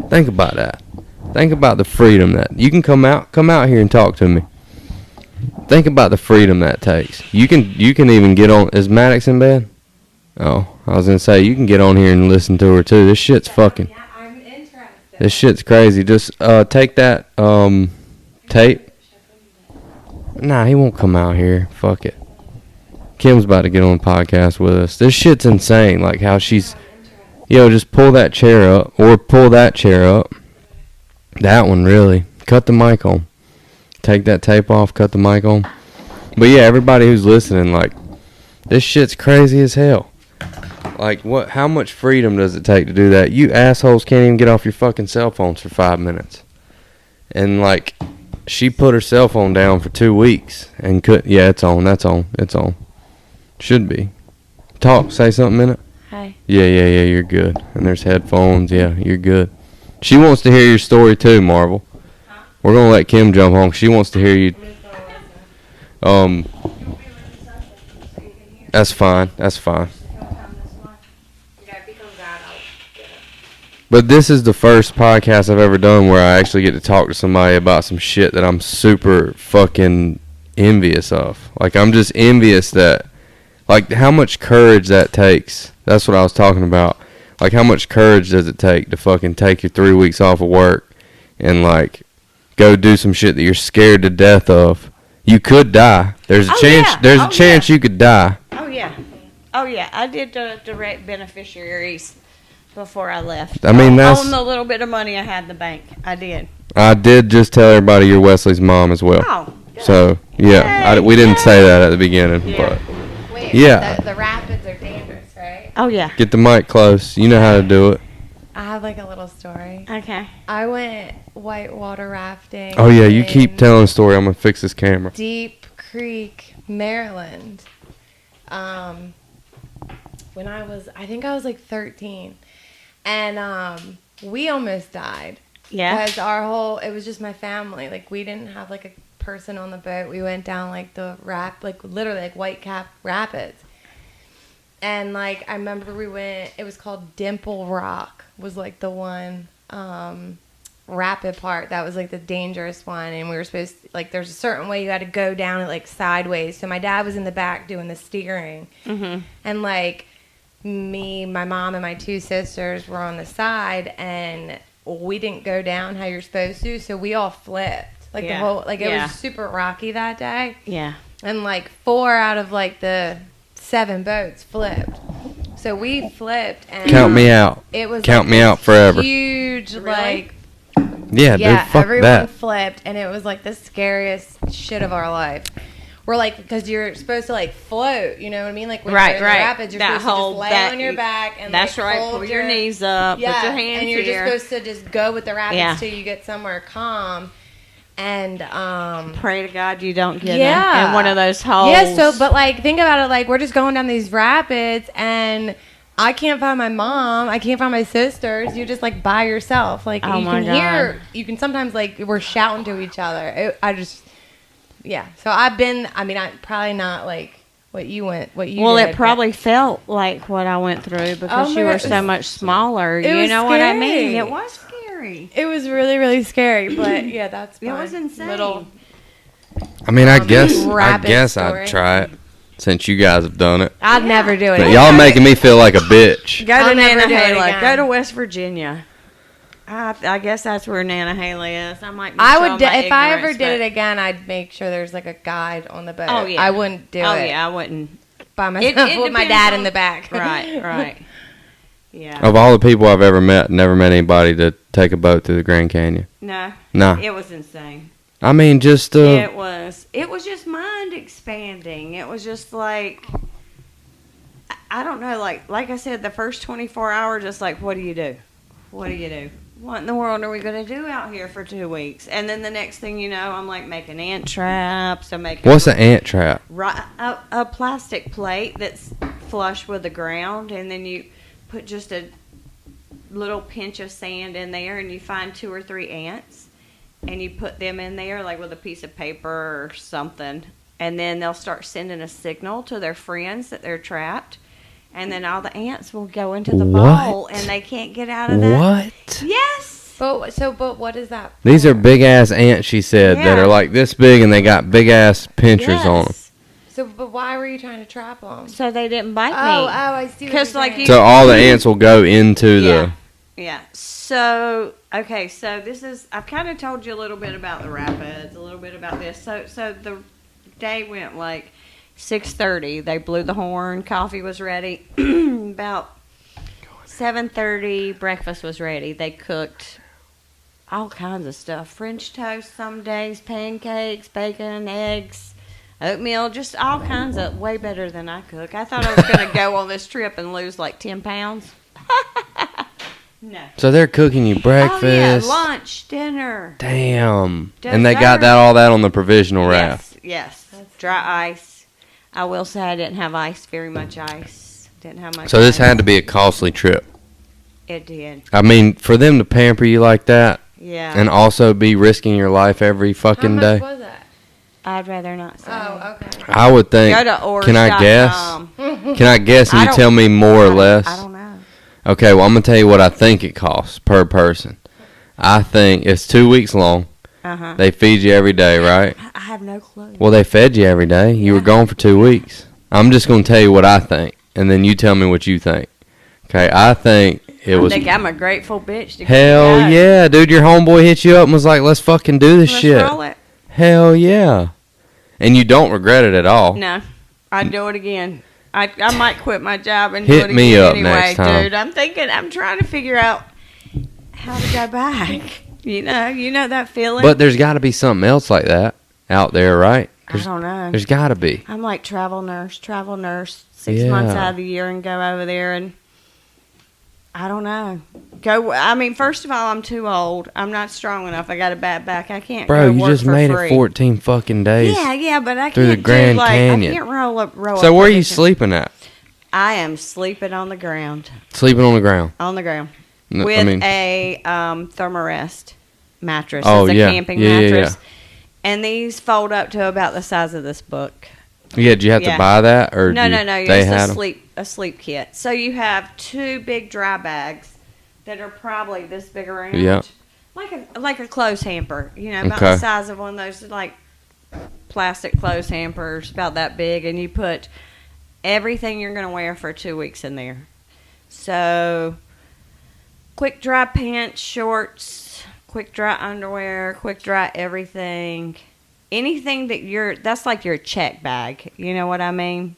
Think about that. Think about the freedom that you can come out here and talk to me. Think about the freedom that takes. You can even get on. Is Maddox in bed? Oh, I was gonna say you can get on here and listen to her too. This shit's fucking. Yeah, I'm interested. This shit's crazy. Just take that tape. Nah, he won't come out here. Fuck it. Kim's about to get on the podcast with us. This shit's insane. Like how she's, just pull that chair up or pull that chair up. That one really. Cut the mic on. Take that tape off. Cut the mic on. But yeah, everybody who's listening, like, this shit's crazy as hell. Like, what? How much freedom does it take to do that? You assholes can't even get off your fucking cell phones for 5 minutes. And like, she put her cell phone down for 2 weeks and could. Yeah, it's on. That's on. It's on. Should be. Talk. Say something in it. Hey. Yeah, you're good. And there's headphones. Yeah, you're good. She wants to hear your story too, Marvel. Huh? We're gonna let Kim jump on. She wants to hear you. That's fine. That's fine. But this is the first podcast I've ever done where I actually get to talk to somebody about some shit that I'm super fucking envious of. Like, I'm just envious that, like, how much courage that takes. That's what I was talking about. Like, how much courage does it take to fucking take your 3 weeks off of work and, like, go do some shit that you're scared to death of? You could die. There's a chance. Yeah. There's a chance you could die. Oh, yeah. Oh, yeah. I did the direct beneficiaries before I left. I mean, that's... On the little bit of money I had in the bank. I did. I did just tell everybody you're Wesley's mom as well. Oh, good. So, yeah. Yay, we didn't yay. say that at the beginning, Yeah. but... Wait, Yeah. the rapids are dangerous, right? Oh, yeah. Get the mic close. You know how to do it. I have like a little story. Okay. I went whitewater rafting. Oh, yeah. You in keep telling the story. I'm going to fix this camera. Deep Creek, Maryland. When I think I was like 13. And we almost died. Yeah. Because it was just my family. Like, we didn't have like a person on the boat. We went down like the literally like Whitecap Rapids. And like, I remember it was called Dimple Rock was like the one rapid part that was like the dangerous one. And we were supposed to, like, there's a certain way you had to go down it like sideways. So my dad was in the back doing the steering. Mm-hmm. And like, me, my mom, and my two sisters were on the side, and we didn't go down how you're supposed to, so we all flipped. Like, Yeah. the whole, like, it Yeah. was super rocky that day. Yeah. And like 4 out of like the 7 boats flipped. So we flipped, and Count me out. it was Count like me this out forever. huge, Really? like, Yeah, yeah, dude. Fuck everyone that. flipped, and it was like the scariest shit of our life. We're like, because you're supposed to like float, you know what I mean? Like, when Right, you're in right. the rapids, you're That supposed to whole- just lay that- on your back and That's like, right. hold Pull your knees up. yeah, Put your hands and you're here. just supposed to just go with the rapids Yeah. till you get somewhere calm. And Pray to God you don't get Yeah. in one of those holes. yeah, so but like think about it, like we're just going down these rapids and I can't find my mom, I can't find my sisters. You're just like by yourself. Like Oh you my can God. hear, you can sometimes like we're shouting to each other. Yeah. So I've been. I mean, I probably not like what you did. Well, it probably felt like what I went through because Oh my you were God, so much smaller. it You was know what I mean? scary. It was scary. It was really, really scary, but yeah, that's It my was insane. Little, I mean, I guess rapid story. I'd try it since you guys have done it. I'd never do it. But y'all making me feel like a bitch. Go I'll to never do it Nantahala. again. Go to West Virginia. I guess that's where Nantahala is. I might. Be I showing would, my if I ever ignorance, did it but- again, I'd make sure there's like a guide on the boat. Oh yeah. I wouldn't do Oh it yeah, I wouldn't. by myself it with my depends dad on- in the back. Right, right. Yeah. Of all the people I've ever met, never met anybody to take a boat through the Grand Canyon. No. Nah. It was insane. I mean, just It was just mind expanding. It was just like, I don't know, like I said, the first 24 hours, just like, what do you do? What do you do? What in the world are we going to do out here for 2 weeks? And then the next thing you know, I'm like making ant traps. I'm making what's an ant trap? a plastic plate that's flush with the ground, and then you put just a little pinch of sand in there, and you find 2 or 3 ants, and you put them in there like with a piece of paper or something, and then they'll start sending a signal to their friends that they're trapped, and then all the ants will go into the bowl, What? and they can't get out of that. What? Yes. But what is that? These are big ass ants, she said, that Yeah. are like this big and they got big ass pinchers on them. Yes. So, but why were you trying to trap them? So they didn't bite me. I see. what 'Cause, you're like, saying. you- So all the ants will go into Yeah. Yeah. So, okay, so this is, I've kind of told you a little bit about the rapids, a little bit about this. So the day went like 6:30. They blew the horn. Coffee was ready. About 7:30, breakfast was ready. They cooked all kinds of stuff. French toast some days, pancakes, bacon, eggs, oatmeal, just all kinds of, way better than I cook. I thought I was going to go on this trip and lose like 10 pounds. No. So they're cooking you breakfast. Oh, yeah, lunch, dinner. Damn. Dessert. And they got all that on the provisional raft. Yes. Dry ice. I will say I didn't have very much ice. Didn't have much So this ice. had to be a costly trip. It did. I mean, for them to pamper you like that, Yeah. and also be risking your life every How fucking much day? was that? I'd rather not say. Oh, okay. I would think. Go to oars. Can I guess? Can I guess and I you don't- tell me more or less? I don't know. Okay, well, I'm going to tell you what I think it costs per person. I think it's 2 weeks long. Uh-huh. They feed you every day, right? I have no clue. Well, they fed you every day. You were Yeah. gone for 2 weeks. I'm just going to tell you what I think, and then you tell me what you think. Okay, I think it was... I think I'm a grateful bitch. To Hell get yeah, dude. Your homeboy hit you up and was like, let's fucking do this Let's shit. roll it. Hell yeah. And you don't regret it at all. No, I'd do it again. I might quit my job and Hit do it me again up anyway, next time. dude. I'm trying to figure out how to go back. You know that feeling. But there's got to be something else like that out there, right? I don't know. There's got to be. I'm like travel nurse, 6 months Yeah. out of the year and go over there and I don't know. I mean, first of all, I'm too old. I'm not strong enough. I got a bad back. I can't Bro, go you work just for made free. it 14 fucking days. Yeah, but I through the can't Grand do like Canyon. I can't roll So up where are you position. sleeping at? I am sleeping on the ground. Sleeping on the ground. On the ground. No, With a thermarest mattress. Oh, It's a yeah. camping Yeah, yeah, mattress. yeah. And these fold up to about the size of this book. Yeah, did you have Yeah. to buy that or No. they It's had a 'em? sleep kit. So you have two big dry bags that are probably this big around. Yeah. Like a clothes hamper. About Okay. the size of one of those like plastic clothes hampers, about that big, and you put everything you're going to wear for 2 weeks in there. So quick dry pants, shorts, quick dry underwear, quick dry everything. Anything that's like your check bag. You know what I mean?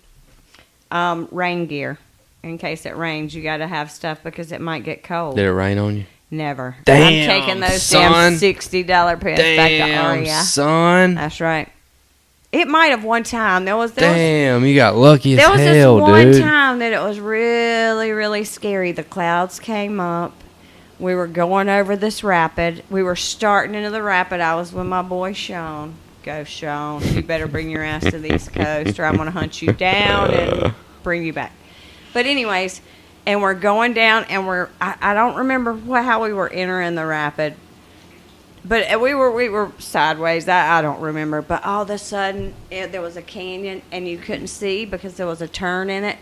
Rain gear. In case it rains, you got to have stuff because it might get cold. Did it rain on you? Never. I'm Damn, taking those son. damn $60 pants back to Damn, Aria. son. That's right. It might have one time. There was Damn, you got lucky as there was hell, this one dude. time that it was really, really scary. The clouds came up. We were going over this rapid. We were starting into the rapid. I was with my boy Sean. Go, Sean. You better bring your ass to the East Coast or I'm going to hunt you down and bring you back. But anyways, and we're going down and I don't remember how we were entering the rapid. But we were sideways. I don't remember. But all of a sudden, there was a canyon, and you couldn't see because there was a turn in it.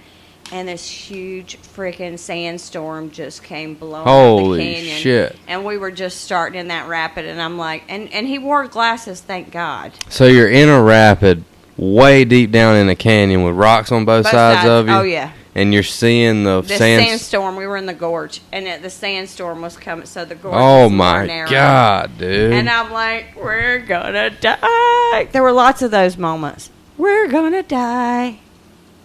And this huge freaking sandstorm just came blowing up Holy the canyon. shit. And we were just starting in that rapid, and I'm like, and he wore glasses, thank God. So you're in a rapid way deep down in a canyon with rocks on both sides of you. Oh, yeah. And you're seeing the Sandstorm, we were in the gorge, and the sandstorm was coming, so the gorge Oh was more my narrow. God, dude. And I'm like, we're gonna die. There were lots of those moments. We're gonna die.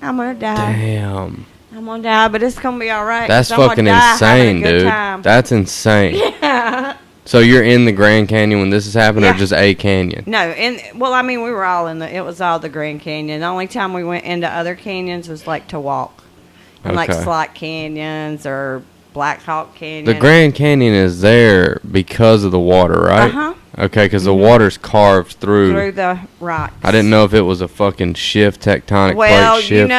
I'm gonna die. Damn. I'm gonna die, but it's gonna be all right. That's 'cause I'm fucking gonna die having a insane, good dude. time. That's insane. Yeah. So you're in the Grand Canyon when this is happening, Yeah. or just a canyon? No, we were all it was all the Grand Canyon. The only time we went into other canyons was like to walk. And like Okay. Slot Canyons or Black Hawk Canyon. The Grand Canyon is there because of the water, right? Uh-huh. Okay, because the water's carved Through the rocks. I didn't know if it was a fucking tectonic Well, plate shift.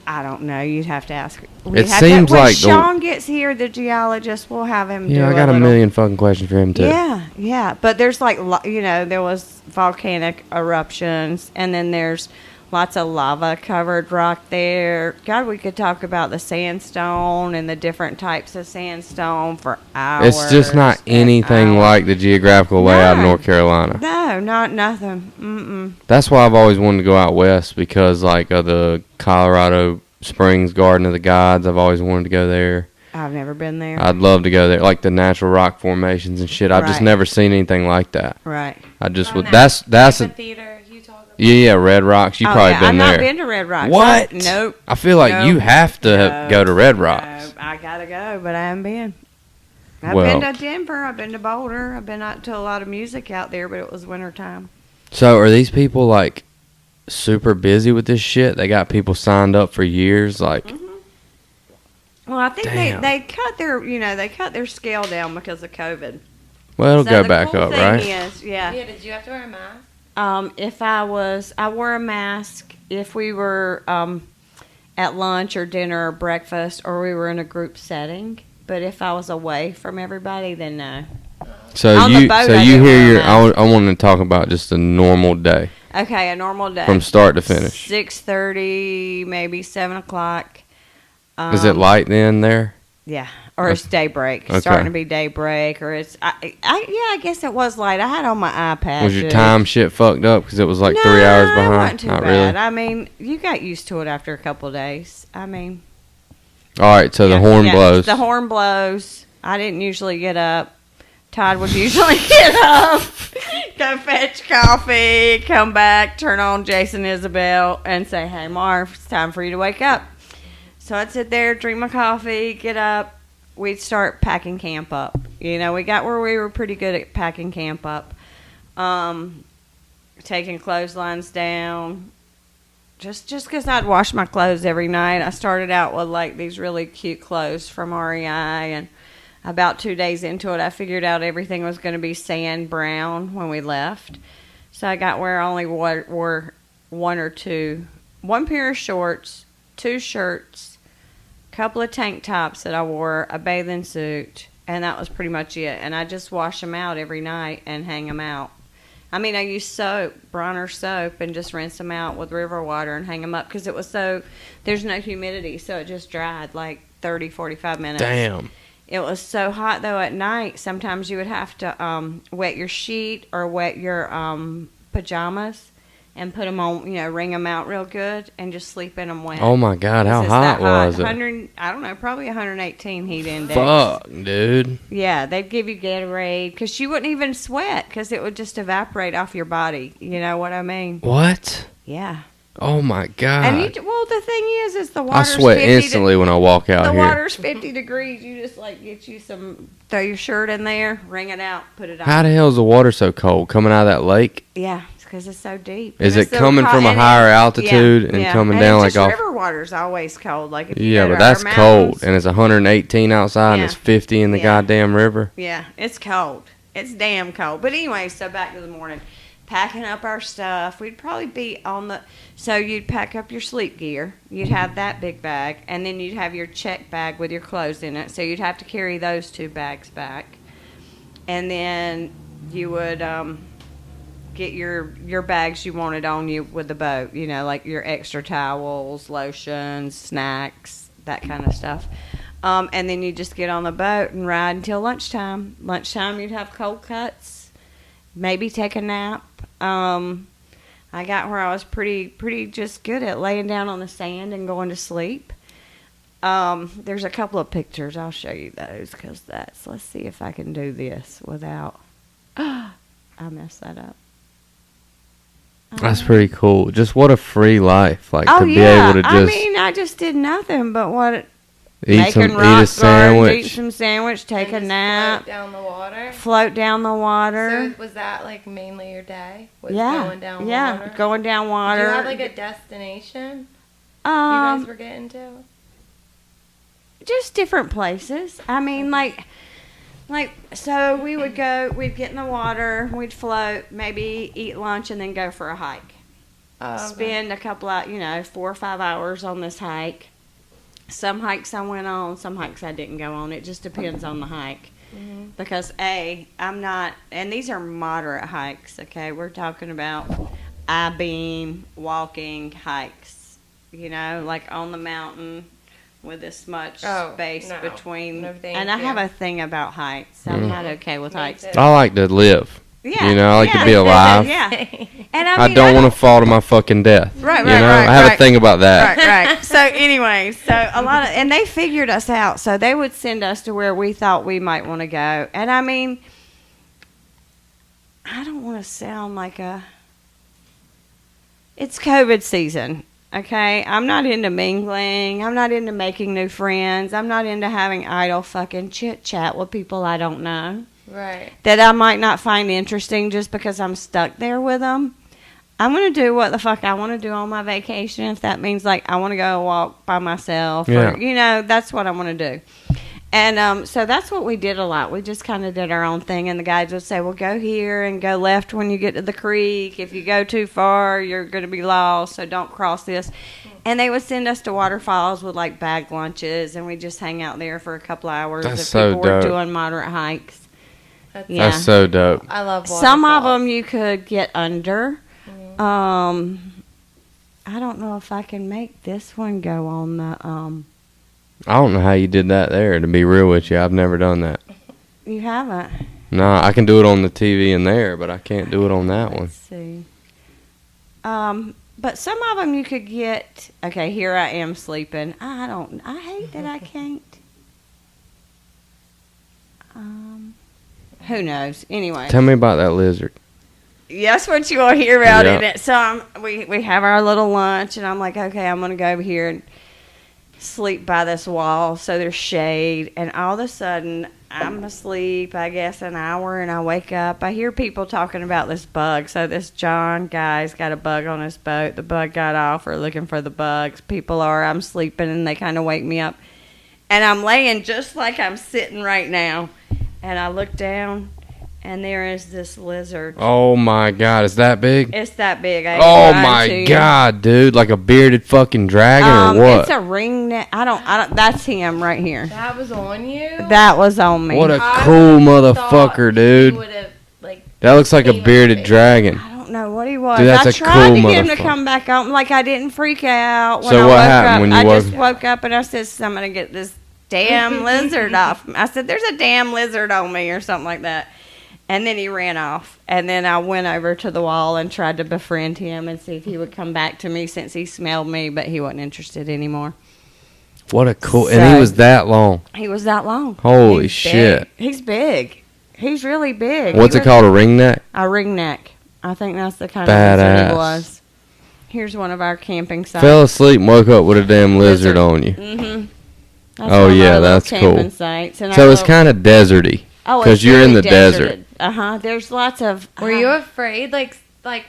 I don't know. You'd have to ask. It seems when like Sean gets here, the geologist, we'll have him. Yeah, do I got a little- million fucking questions for him too. Yeah. But there's there was volcanic eruptions, and then there's lots of lava covered rock there. God, we could talk about the sandstone and the different types of sandstone for hours. It's just not and anything hours. like the geographical layout of No. North Carolina. No, not nothing. Mm-mm. That's why I've always wanted to go out west because like of the Colorado Springs Garden of the Gods. I've always wanted to go there. I've never been there. I'd love to go there, like the natural rock formations and shit. I've just Right. never seen anything like that. Right. I just On would. that That's a amphitheater you talk about. yeah, Red Rocks. You probably yeah, been I've there. not been to Red Rocks. What? Nope. I feel like Nope. you have to No. go to Red Rocks. No, I gotta go, but I haven't been. I've Well- been to Denver. I've been to Boulder. I've been out to a lot of music out there, but it was wintertime. So are these people like super busy with this shit? They got people signed up for years. Like, Well, I think Damn. they cut their scale down because of COVID. well, it'll So go the back cool up, thing right? Is, Yeah, did you have to wear a mask? I wore a mask if we were at lunch or dinner or breakfast or we were in a group setting. But if I was away from everybody, then no. So On the you, boat, so I you didn't hear wear a your. mask. I want to talk about just a normal day Okay, a normal day. from start to finish. 6:30, maybe 7 o'clock. Is it light then there? Yeah, or it's daybreak. Okay. Starting to be daybreak, or it's. I guess it was light. I had on my iPad. Was your dude. time shit fucked up because it was like No, 3 hours it behind? wasn't too Not bad. really. I mean, you got used to it after a couple of days. I mean, All right, so the yeah, horn yeah, blows. The horn blows. I didn't usually get up. Todd would usually get up, go fetch coffee, come back, turn on Jason Isabel, and say, "Hey, Marv, it's time for you to wake up." So I'd sit there, drink my coffee, get up. We'd start packing camp up. You know, we got where we were pretty good at packing camp up. Taking clotheslines down. Just because I'd wash my clothes every night. I started out with like these really cute clothes from REI, and about 2 days into it, I figured out everything was going to be sand brown when we left. So I got where I only wore one pair of shorts, 2 shirts, a couple of tank tops that I wore, a bathing suit, and that was pretty much it. And I just wash them out every night and hang them out. I mean, I used soap, Bronner soap, and just rinse them out with river water and hang them up because it was there's no humidity, so it just dried like 30, 45 minutes. Damn. It was so hot, though, at night. Sometimes you would have to wet your sheet or wet your pajamas and put them on, wring them out real good and just sleep in them wet. Oh my God, how It's hot that was it? 100, I don't know, probably 118 heat index. Fuck, dude. Yeah, they'd give you Gatorade because you wouldn't even sweat because it would just evaporate off your body. You know what I mean? What? Yeah. Oh my God. And the thing is the I water's sweat 50 instantly when I walk out The here. water's 50 degrees. You just get you throw your shirt in there, wring it out, put it on. How the hell is the water so cold coming out of that lake? Yeah, it's because it's so deep. Is And it it's so coming hot, from a and higher it's- altitude and coming down it's like just off? river water's always cold. Like if you Yeah, go but to our that's cold, mountains- and it's 118 outside, and Yeah. it's 50 in the Yeah. goddamn river. Yeah, it's cold. It's damn cold. But anyway, so back to the morning. Packing up our stuff. We'd probably be so you'd pack up your sleep gear. You'd have that big bag. And then you'd have your check bag with your clothes in it. So you'd have to carry those 2 bags back. And then you would get your bags you wanted on you with the boat. Like your extra towels, lotions, snacks, that kind of stuff. And then you just get on the boat and ride until lunchtime. Lunchtime, you'd have cold cuts, maybe take a nap. I got where I was pretty just good at laying down on the sand and going to sleep. There's a couple of pictures. I'll show you those because let's see if I can do this without. I messed that up. That's pretty cool. Just what a free life, like Oh to be yeah, able to I just mean, I just did nothing but eat making a rock gardens, sandwich. eat some sandwich, take And a just nap, Float down the water. float down the water. So was that like mainly your day? Was Yeah, going down yeah, water? going down water. Did you have like a destination you guys were getting to? Just different places. I mean, so we'd get in the water, we'd float, maybe eat lunch, and then go for a hike. Spend a couple of, 4 or 5 hours on this hike. Some hikes I went on, some hikes I didn't go on. It just depends on the hike. Mm-hmm. Because I'm not, and these are moderate hikes, okay? We're talking about I-beam, walking hikes, like on the mountain with this much space no. between. No, thank and I have you. a thing about heights. I'm not okay with Me heights. too. I like to live. Yeah, I like to yeah. be alive. Yeah, and I mean, don't want to fall to my fucking death. Right, You right, know, right, I have a right. thing about that. Right. So anyway, a lot of, and they figured us out. So they would send us to where we thought we might want to go. And I mean, I don't want to sound like it's COVID season. Okay, I'm not into mingling. I'm not into making new friends. I'm not into having idle fucking chit chat with people I don't know Right. that I might not find interesting just because I'm stuck there with them. I'm going to do what the fuck I want to do on my vacation. If that means I want to go walk by myself or, that's what I want to do. And so that's what we did a lot. We just kind of did our own thing. And the guides would say, well, go here and go left when you get to the creek. If you go too far, you're going to be lost, so don't cross this. And they would send us to waterfalls with bag lunches, and we just hang out there for a couple hours That's if so people were dope. doing moderate hikes. Yeah. That's so dope. I love waterfalls. Some of them you could get under. I don't know if I can make this one go on the. I don't know how you did that there, to be real with you. I've never done that. You haven't. No, I can do it on the TV in there, but I can't do it on that one. Let's see. But some of them you could get. Okay, here I am sleeping. I hate that I can't. Who knows? Anyway. Tell me about that lizard. That's what you want to hear about, Yeah. isn't it? So we have our little lunch, and I'm like, okay, I'm going to go over here and sleep by this wall so there's shade. And all of a sudden, I'm asleep, I guess, an hour, and I wake up. I hear people talking about this bug. So this John guy's got a bug on his boat. The bug got off. We're looking for the bugs. I'm sleeping, and they kind of wake me up. And I'm laying just like I'm sitting right now. And I look down, and there is this lizard. Oh my God, is that big? It's that big. Oh my God, dude! Like a bearded fucking dragon or what? It's a ringneck. I don't. That's him right here. That was on you? That was on me. What a I cool thought motherfucker, he dude! would've, like, That looks like a famous bearded face. dragon. I don't know what he was. Dude, that's I a tried cool to get him to motherfucker. come back on. Like I didn't freak out when So I what woke happened up. when you I woke- just woke up and I said, "I'm gonna get this damn lizard off." I said, "There's a damn lizard on me," or something like that. And then he ran off. And then I went over to the wall and tried to befriend him and see if he would come back to me since he smelled me, but he wasn't interested anymore. What a cool! And So- he was that long. He was that long. Holy He's shit! big. He's big. He's really big. What's He it was called? A ringneck? A ringneck. I think that's the kind of lizard Badass. he was. Here's one of our camping sites. Fell asleep and woke up with a damn lizard on you. Mm-hmm. Oh, yeah, that's cool. Sites. And So our it's little- kind of deserty. Oh, because it's you're in really the desert. deserted. There's lots of. Were you afraid, like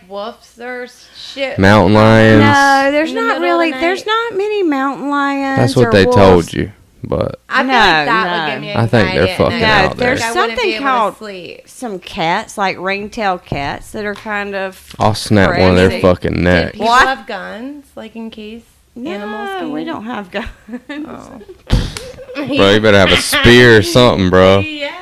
wolves or shit? Mountain lions. No, there's In the not middle of really. the There's night? not many mountain lions. That's what or they wolves. told you. But I feel No, like that no. would give me I think they're anxiety at fucking night. out there. There's Like, I wouldn't something be able called- to sleep. Some cats, like ring-tailed cats, that are kind of. I'll snap one of their Crazy. fucking Did necks. people What? have guns, like in case animals No, came? we don't have guns. Oh. Bro, you better have a spear or something, bro. Yeah.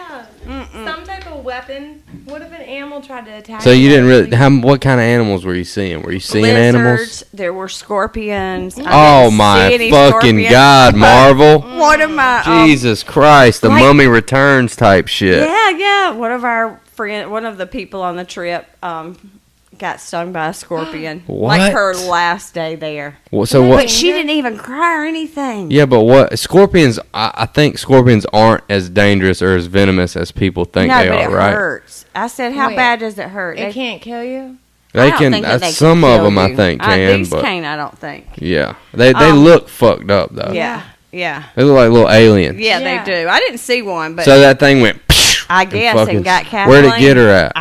Some type of weapon. What if an animal tried to attack So you didn't really. Like, What kind of animals were you seeing? Were you seeing Lizards, animals? There were scorpions. I Oh didn't see my any fucking scorpions. God, Marvel! One of my Jesus Christ, the like- Mummy Returns type shit. yeah. One of the people on the trip got stung by a scorpion. Like her What? last day there. So But what? she didn't even cry or anything. Yeah, but what? Scorpions. I think scorpions aren't as dangerous or as venomous as people think no, they but are. it Right? hurts. I said, how Wait. bad does it hurt? it can't kill you. They I don't can. think that they can Some of kill them, I you. think, can. These But can't, I don't think. yeah, they Um, look fucked up though. Yeah. They look like little aliens. Yeah, Yeah. they do. I didn't see one, but So that thing went. I guess fucking- and got Kathleen. Where'd it get her at?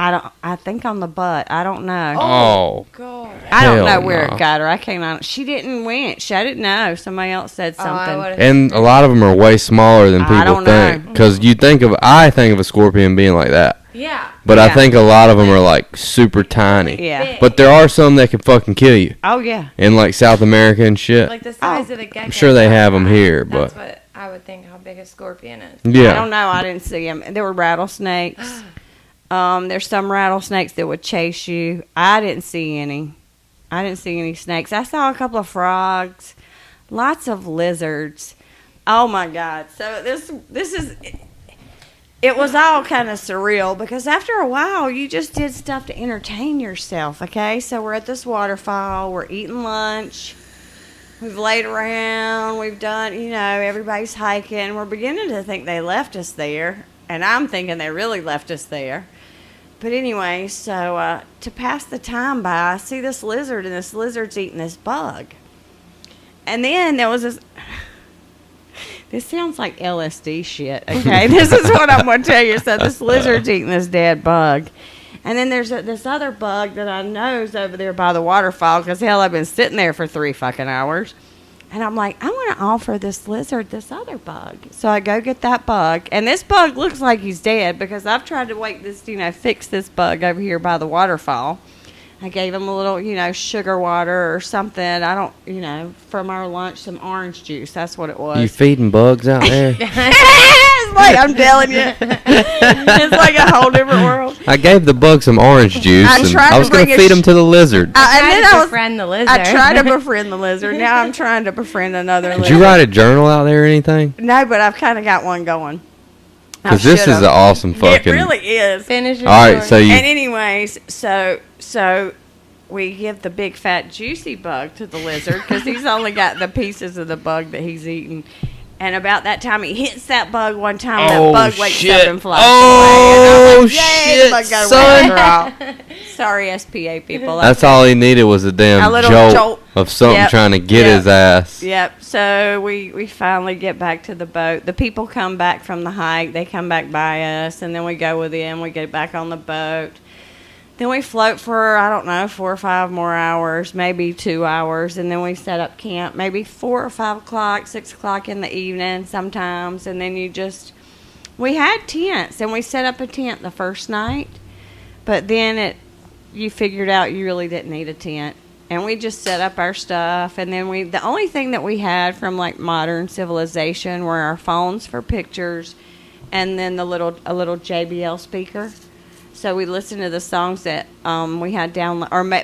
I think on the butt. I don't know. Oh, God. I don't know hell where no. it got her. I can't. She didn't winch. I didn't know. Somebody else said Oh, I something. would've- and a lot of them are way smaller than I people don't think. know. Because I think of a scorpion being like that, Yeah. but I Yeah. think a lot of them are like super tiny. yeah. Big. But there are some that can fucking kill you Oh yeah. in like South America and shit. Like the size Oh, of a gecko. I'm sure they have them here, That's but what I would think how big a scorpion is. I yeah. don't know. I didn't see them. There were rattlesnakes. There's some rattlesnakes that would chase you. I didn't see any. I didn't see any snakes. I saw a couple of frogs, lots of lizards. Oh my God! So this is. It was all kind of surreal because after a while you just did stuff to entertain yourself. Okay, so we're at this waterfall. We're eating lunch. We've laid around. We've done, everybody's hiking. We're beginning to think they left us there. And I'm thinking they really left us there. But anyway, so to pass the time by, I see this lizard, and this lizard's eating this bug. And then there was this... This sounds like LSD shit, okay? This is what I'm going to tell you. So this lizard's eating this dead bug. And then there's this other bug that I know's over there by the waterfall because, hell, I've been sitting there for 3 fucking hours. And I'm like, I'm going to offer this lizard this other bug. So I go get that bug. And this bug looks like he's dead because I've tried to fix this bug over here by the waterfall. I gave him a little, sugar water or something. I don't, from our lunch, some orange juice. That's what it was. You feeding bugs out there? It's like, I'm telling you, it's like a whole different world. I gave the bug some orange juice, and I was going to feed him to the lizard. Befriend the lizard. I tried to befriend the lizard. Now I'm trying to befriend another lizard. Did you write a journal out there or anything? No, but I've kind of got one going. Because this is an awesome fucking... It really is. Finish your All right, story. so you... And anyways, so we give the big fat juicy bug to the lizard because he's only got the pieces of the bug that he's eating. And about that time, he hits that bug one time. That bug wakes up and flies away. And I'm like, yay, the bug got away after all. Sorry, SPA people. That's all he needed was a damn jolt of something trying to get his ass. Yep. So we finally get back to the boat. The people come back from the hike. They come back by us, and then we go with them. We get back on the boat. Then we float for, I don't know, 4 or 5 more hours, maybe 2 hours, and then we set up camp maybe 4 or 5 o'clock, 6 o'clock in the evening sometimes, and then we had tents, and we set up a tent the first night, but then you figured out you really didn't need a tent, and we just set up our stuff, and then the only thing that we had from like modern civilization were our phones for pictures, and then a little JBL speaker. So we listened to the songs that we had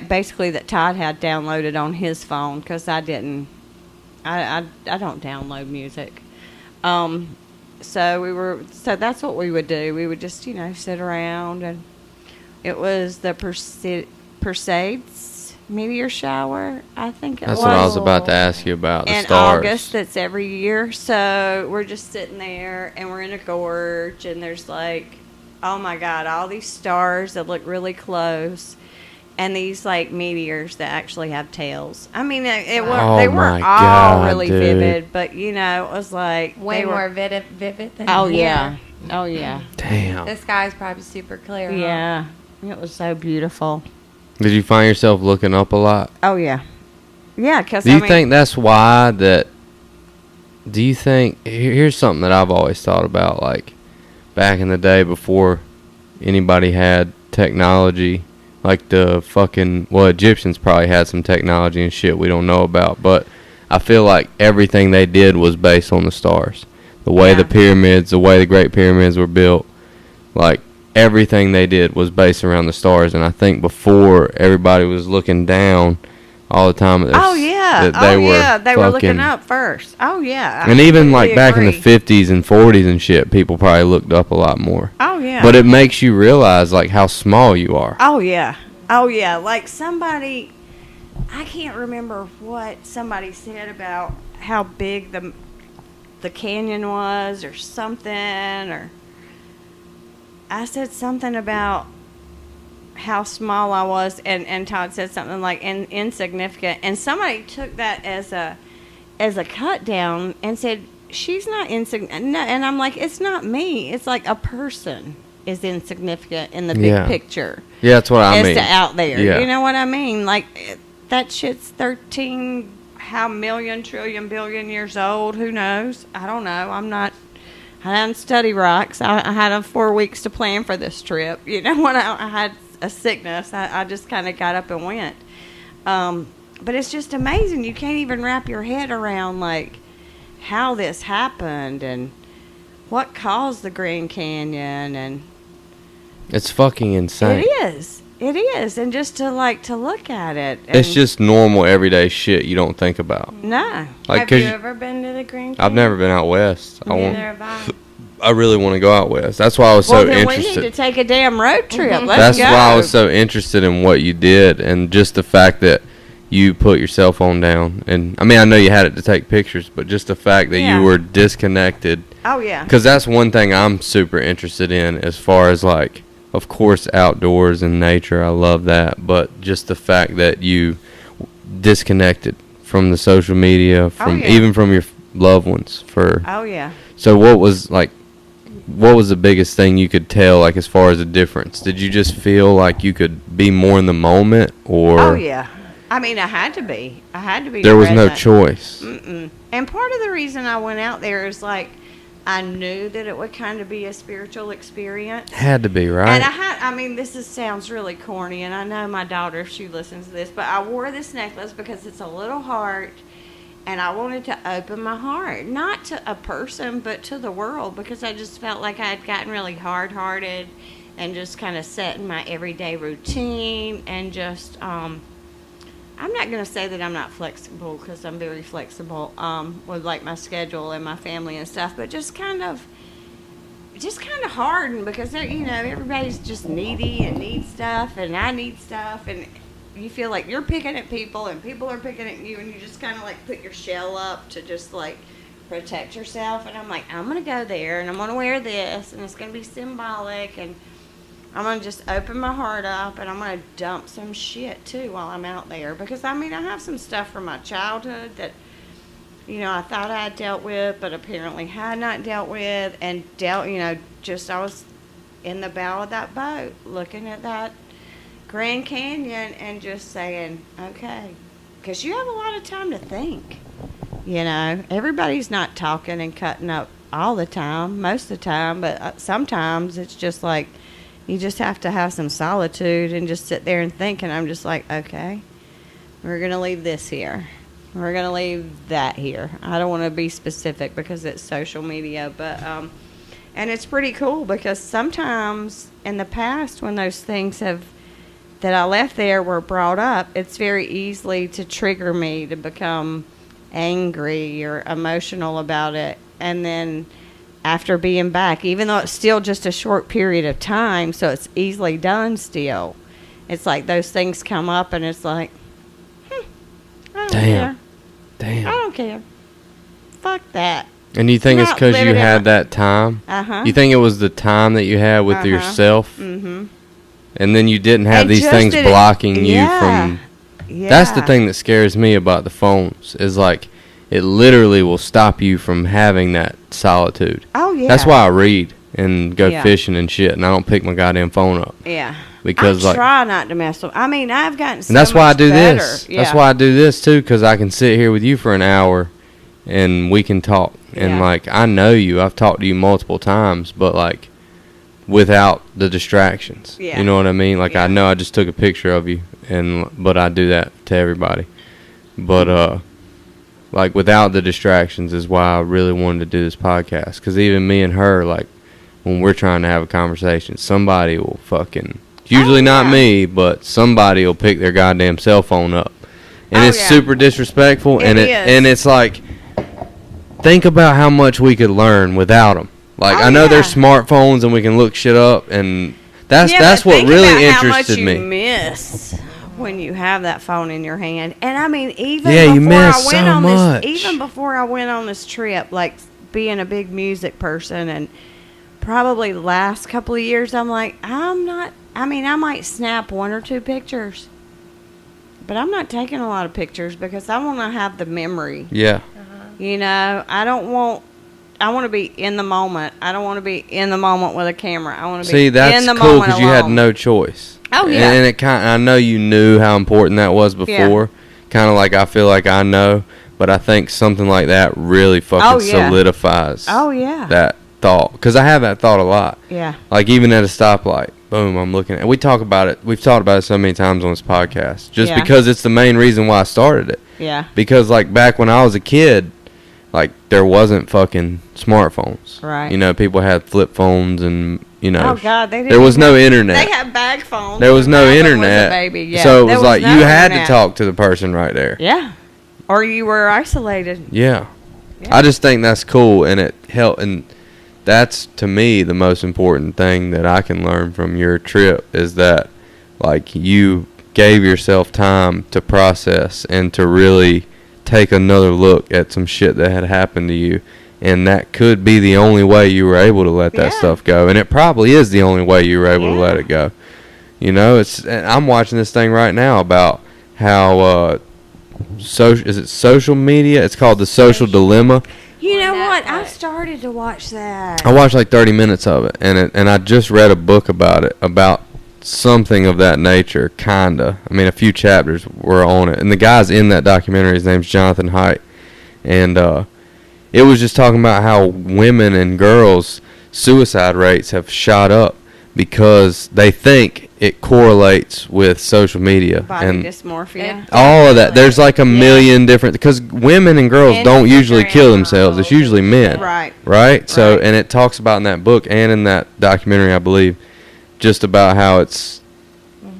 basically that Todd had downloaded on his phone because I didn't. I don't download music. So that's what we would do. We would just sit around, and it was the Perseids meteor shower. I think that's what I was about to ask you about. The in stars. August, that's every year. So we're just sitting there, and we're in a gorge, and there's like, oh my God, all these stars that look really close, and these like meteors that actually have tails. I mean, they weren't all really vivid, but it was like way more vivid than oh here. yeah. Damn. The sky's probably super clear. Yeah, it was so beautiful. Did you find yourself looking up a lot? Oh yeah, yeah. Because do you think that's why that? Do you think here's something that I've always thought about, like back in the day before anybody had technology, like Egyptians probably had some technology and shit we don't know about, but I feel like everything they did was based on the stars. The way the Great Pyramids were built, like everything they did was based around the stars. And I think before everybody was looking down all the time. They were looking up first. Oh yeah. And even like back in the 50s and 40s and shit, people probably looked up a lot more. Oh yeah. But it makes you realize like how small you are. Oh yeah. Like somebody, I can't remember what somebody said about how big the canyon was or something, or I said something about how small I was, and Todd said something like insignificant, and somebody took that as a cut down and said she's not insignificant. No, and I'm like, it's not me. It's like a person is insignificant in the big picture. Yeah, that's what I mean. As to out there, yeah. You know what I mean? Like that shit's 13 how million trillion billion years old. Who knows? I don't know. I didn't study rocks. I had 4 weeks to plan for this trip. You know, when I had a sickness, I just kind of got up and went. But it's just amazing. You can't even wrap your head around, like, how this happened and what caused the Grand Canyon. And it's fucking insane. It is. And just to look at it. It's just normal, everyday shit you don't think about. No. Like, have you ever been to the Grand Canyon? I've never been out west. Neither have I. I really want to go out west. That's why I was so interested. We need to take a damn road trip. That's why I was so interested in what you did, and just the fact that you put your cell phone down. And I mean, I know you had it to take pictures, but just the fact that you were disconnected. Oh yeah. Because that's one thing I'm super interested in, as far as like, of course, outdoors and nature. I love that, but just the fact that you disconnected from the social media, even from your loved ones. Oh yeah. So what was the biggest thing you could tell, like, as far as a difference? Did you just feel like you could be more in the moment, or? Oh yeah. I mean, I had to be. There was no choice. Mm-mm. And part of the reason I went out there is like, I knew that it would kind of be a spiritual experience. Had to be, right? And I mean, sounds really corny, and I know my daughter, if she listens to this, but I wore this necklace because it's a little heart, And I wanted to open my heart, not to a person, but to the world, because I just felt like I had gotten really hard-hearted and just kind of set in my everyday routine and just, I'm not going to say that I'm not flexible, because I'm very flexible with like my schedule and my family and stuff, but just kind of hardened, because they're, everybody's just needy and needs stuff, and I need stuff, and you feel like you're picking at people and people are picking at you, and you just kind of like put your shell up to just like protect yourself. And I'm like, I'm going to go there and I'm going to wear this and it's going to be symbolic, and I'm going to just open my heart up, and I'm going to dump some shit too while I'm out there, because I have some stuff from my childhood that, I thought I had dealt with, but apparently had not dealt with, and I was in the bow of that boat looking at that Grand Canyon and just saying, okay, because you have a lot of time to think. Everybody's not talking and cutting up all the time, most of the time, but sometimes it's just like you just have to have some solitude and just sit there and think. And I'm just like, okay, we're going to leave this here. We're going to leave that here. I don't want to be specific because it's social media, but and it's pretty cool, because sometimes in the past when those things that I left there were brought up, it's very easily to trigger me to become angry or emotional about it. And then after being back, even though it's still just a short period of time, so it's easily done still, it's like those things come up and it's like, I don't care. Damn. I don't care. Fuck that. And you think it's Not because you living in had my- that time? Uh-huh. You think it was the time that you had with yourself? Mm-hmm. And then you didn't have And these just things didn't- blocking you Yeah. from... Yeah. That's the thing that scares me about the phones, is like it literally will stop you from having that solitude. Oh, yeah. That's why I read and go Yeah. fishing and shit, and I don't pick my goddamn phone up. Yeah. Because, I like... try not to mess with. I've gotten so And that's why I much do better. this. Yeah. That's why I do this, too, because I can sit here with you for an hour and we can talk. And, Yeah. like, I know you. I've talked to you multiple times, but, like, without the distractions. Yeah. You know what I mean? Like, Yeah. I know I just took a picture of you, but I do that to everybody. But, like, without the distractions is why I really wanted to do this podcast. Because even me and her, like, when we're trying to have a conversation, somebody will fucking... Usually not yeah. me, but somebody will pick their goddamn cell phone up. And it's yeah. super disrespectful. It and is. And it's like, think about how much we could learn without them. Like, I know there's smartphones and we can look shit up, and that's but what think really about interested how much me. You miss when you have that phone in your hand. And I mean, even Yeah, you before I miss went so on much. this, even before I went on this trip, like being a big music person, and probably the last couple of years, I'm like, I might snap one or two pictures, but I'm not taking a lot of pictures because I want to have the memory. Yeah. I want to be in the moment. I don't want to be in the moment with a camera. I want to be See, that's in the cool moment because you had alone. no choice. Oh, yeah. And it I know you knew how important that was before. Kind of like I feel like I know, but I think something like that really fucking solidifies that thought. Because I have that thought a lot. Yeah. Like even at a stoplight, boom, I'm looking at it. We talk about it. We've talked about it so many times on this podcast. Just because it's the main reason why I started it. Yeah. Because like back when I was a kid, like there wasn't fucking smartphones. Right. You know, people had flip phones and, you know. Oh, God. They didn't there was even no have- internet. They had bag phones. There was no when Madeline internet. Was a baby. Yeah. So it There was like no you had to internet. talk to the person right there. Yeah. Or you were isolated. Yeah. Yeah. I just think that's cool, and it helped, and that's to me the most important thing that I can learn from your trip is that like you gave yourself time to process and to really take another look at some shit that had happened to you, and that could be the only way you were able to let that stuff go, and it probably is the only way you were able to let it go. You know, and I'm watching this thing right now about how is it social media? It's called The Social Dilemma. You know On what? I Netflix. started to watch that. I watched like 30 minutes of it, and I just read a book about it, about something of that nature, kinda. I mean, a few chapters were on it, and the guy's in that documentary. His name's Jonathan Haidt, and it was just talking about how women and girls' suicide rates have shot up because they think it correlates with social media Body and dysmorphia. all of that. There's like a million different, because women and girls don't usually kill themselves. It's usually men. Right. So, and it talks about in that book and in that documentary, I believe, just about how it's,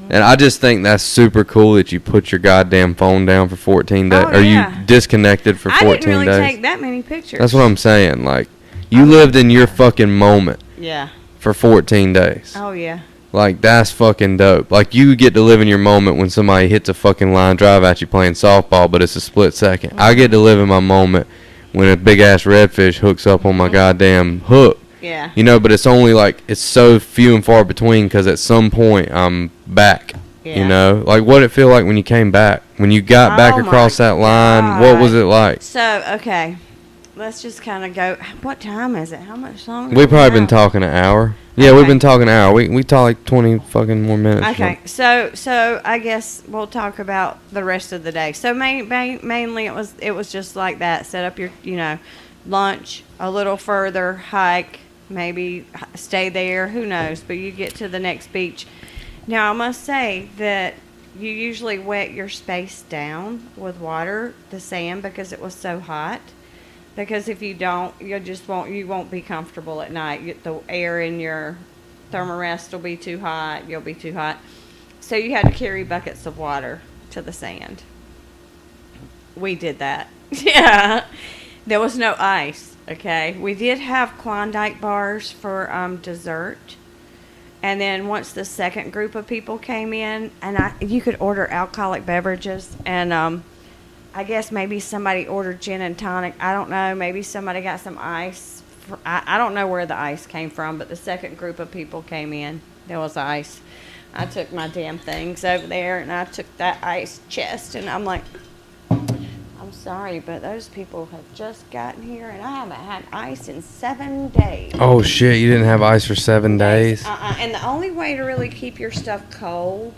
and I just think that's super cool that you put your goddamn phone down for 14 days, or you disconnected for 14 days. I didn't really take that many pictures. That's what I'm saying. Like, you lived in your fucking moment. Yeah. For 14 days. Oh, yeah. Like, that's fucking dope. Like, you get to live in your moment when somebody hits a fucking line drive at you playing softball, but it's a split second. I get to live in my moment when a big-ass redfish hooks up on my goddamn hook. Yeah. You know, but it's only, like, it's so few and far between because at some point I'm back. Yeah. You know? Like, what did it feel like when you came back? When you got back across that line, what was it like? So, okay. Let's just kind of go. What time is it? How much longer? We've probably been talking an hour. Yeah, we've been talking an hour. We talk like 20 fucking more minutes. Okay, so I guess we'll talk about the rest of the day. So mainly it was just like that. Set up your lunch, a little further, hike, maybe stay there. Who knows? But you get to the next beach. Now I must say that you usually wet your space down with water, the sand, because it was so hot. Because if you don't, you won't be comfortable at night. The air in your thermarest will be too hot. You'll be too hot. So you had to carry buckets of water to the sand. We did that. Yeah. There was no ice, okay? We did have Klondike bars for dessert. And then once the second group of people came in, and you could order alcoholic beverages, and I guess maybe somebody ordered gin and tonic. I don't know. Maybe somebody got some ice. I don't know where the ice came from, but the second group of people came in. There was ice. I took my damn things over there, and I took that ice chest, and I'm like, I'm sorry, but those people have just gotten here, and I haven't had ice in 7 days. Oh, shit. You didn't have ice for 7 days? And the only way to really keep your stuff cold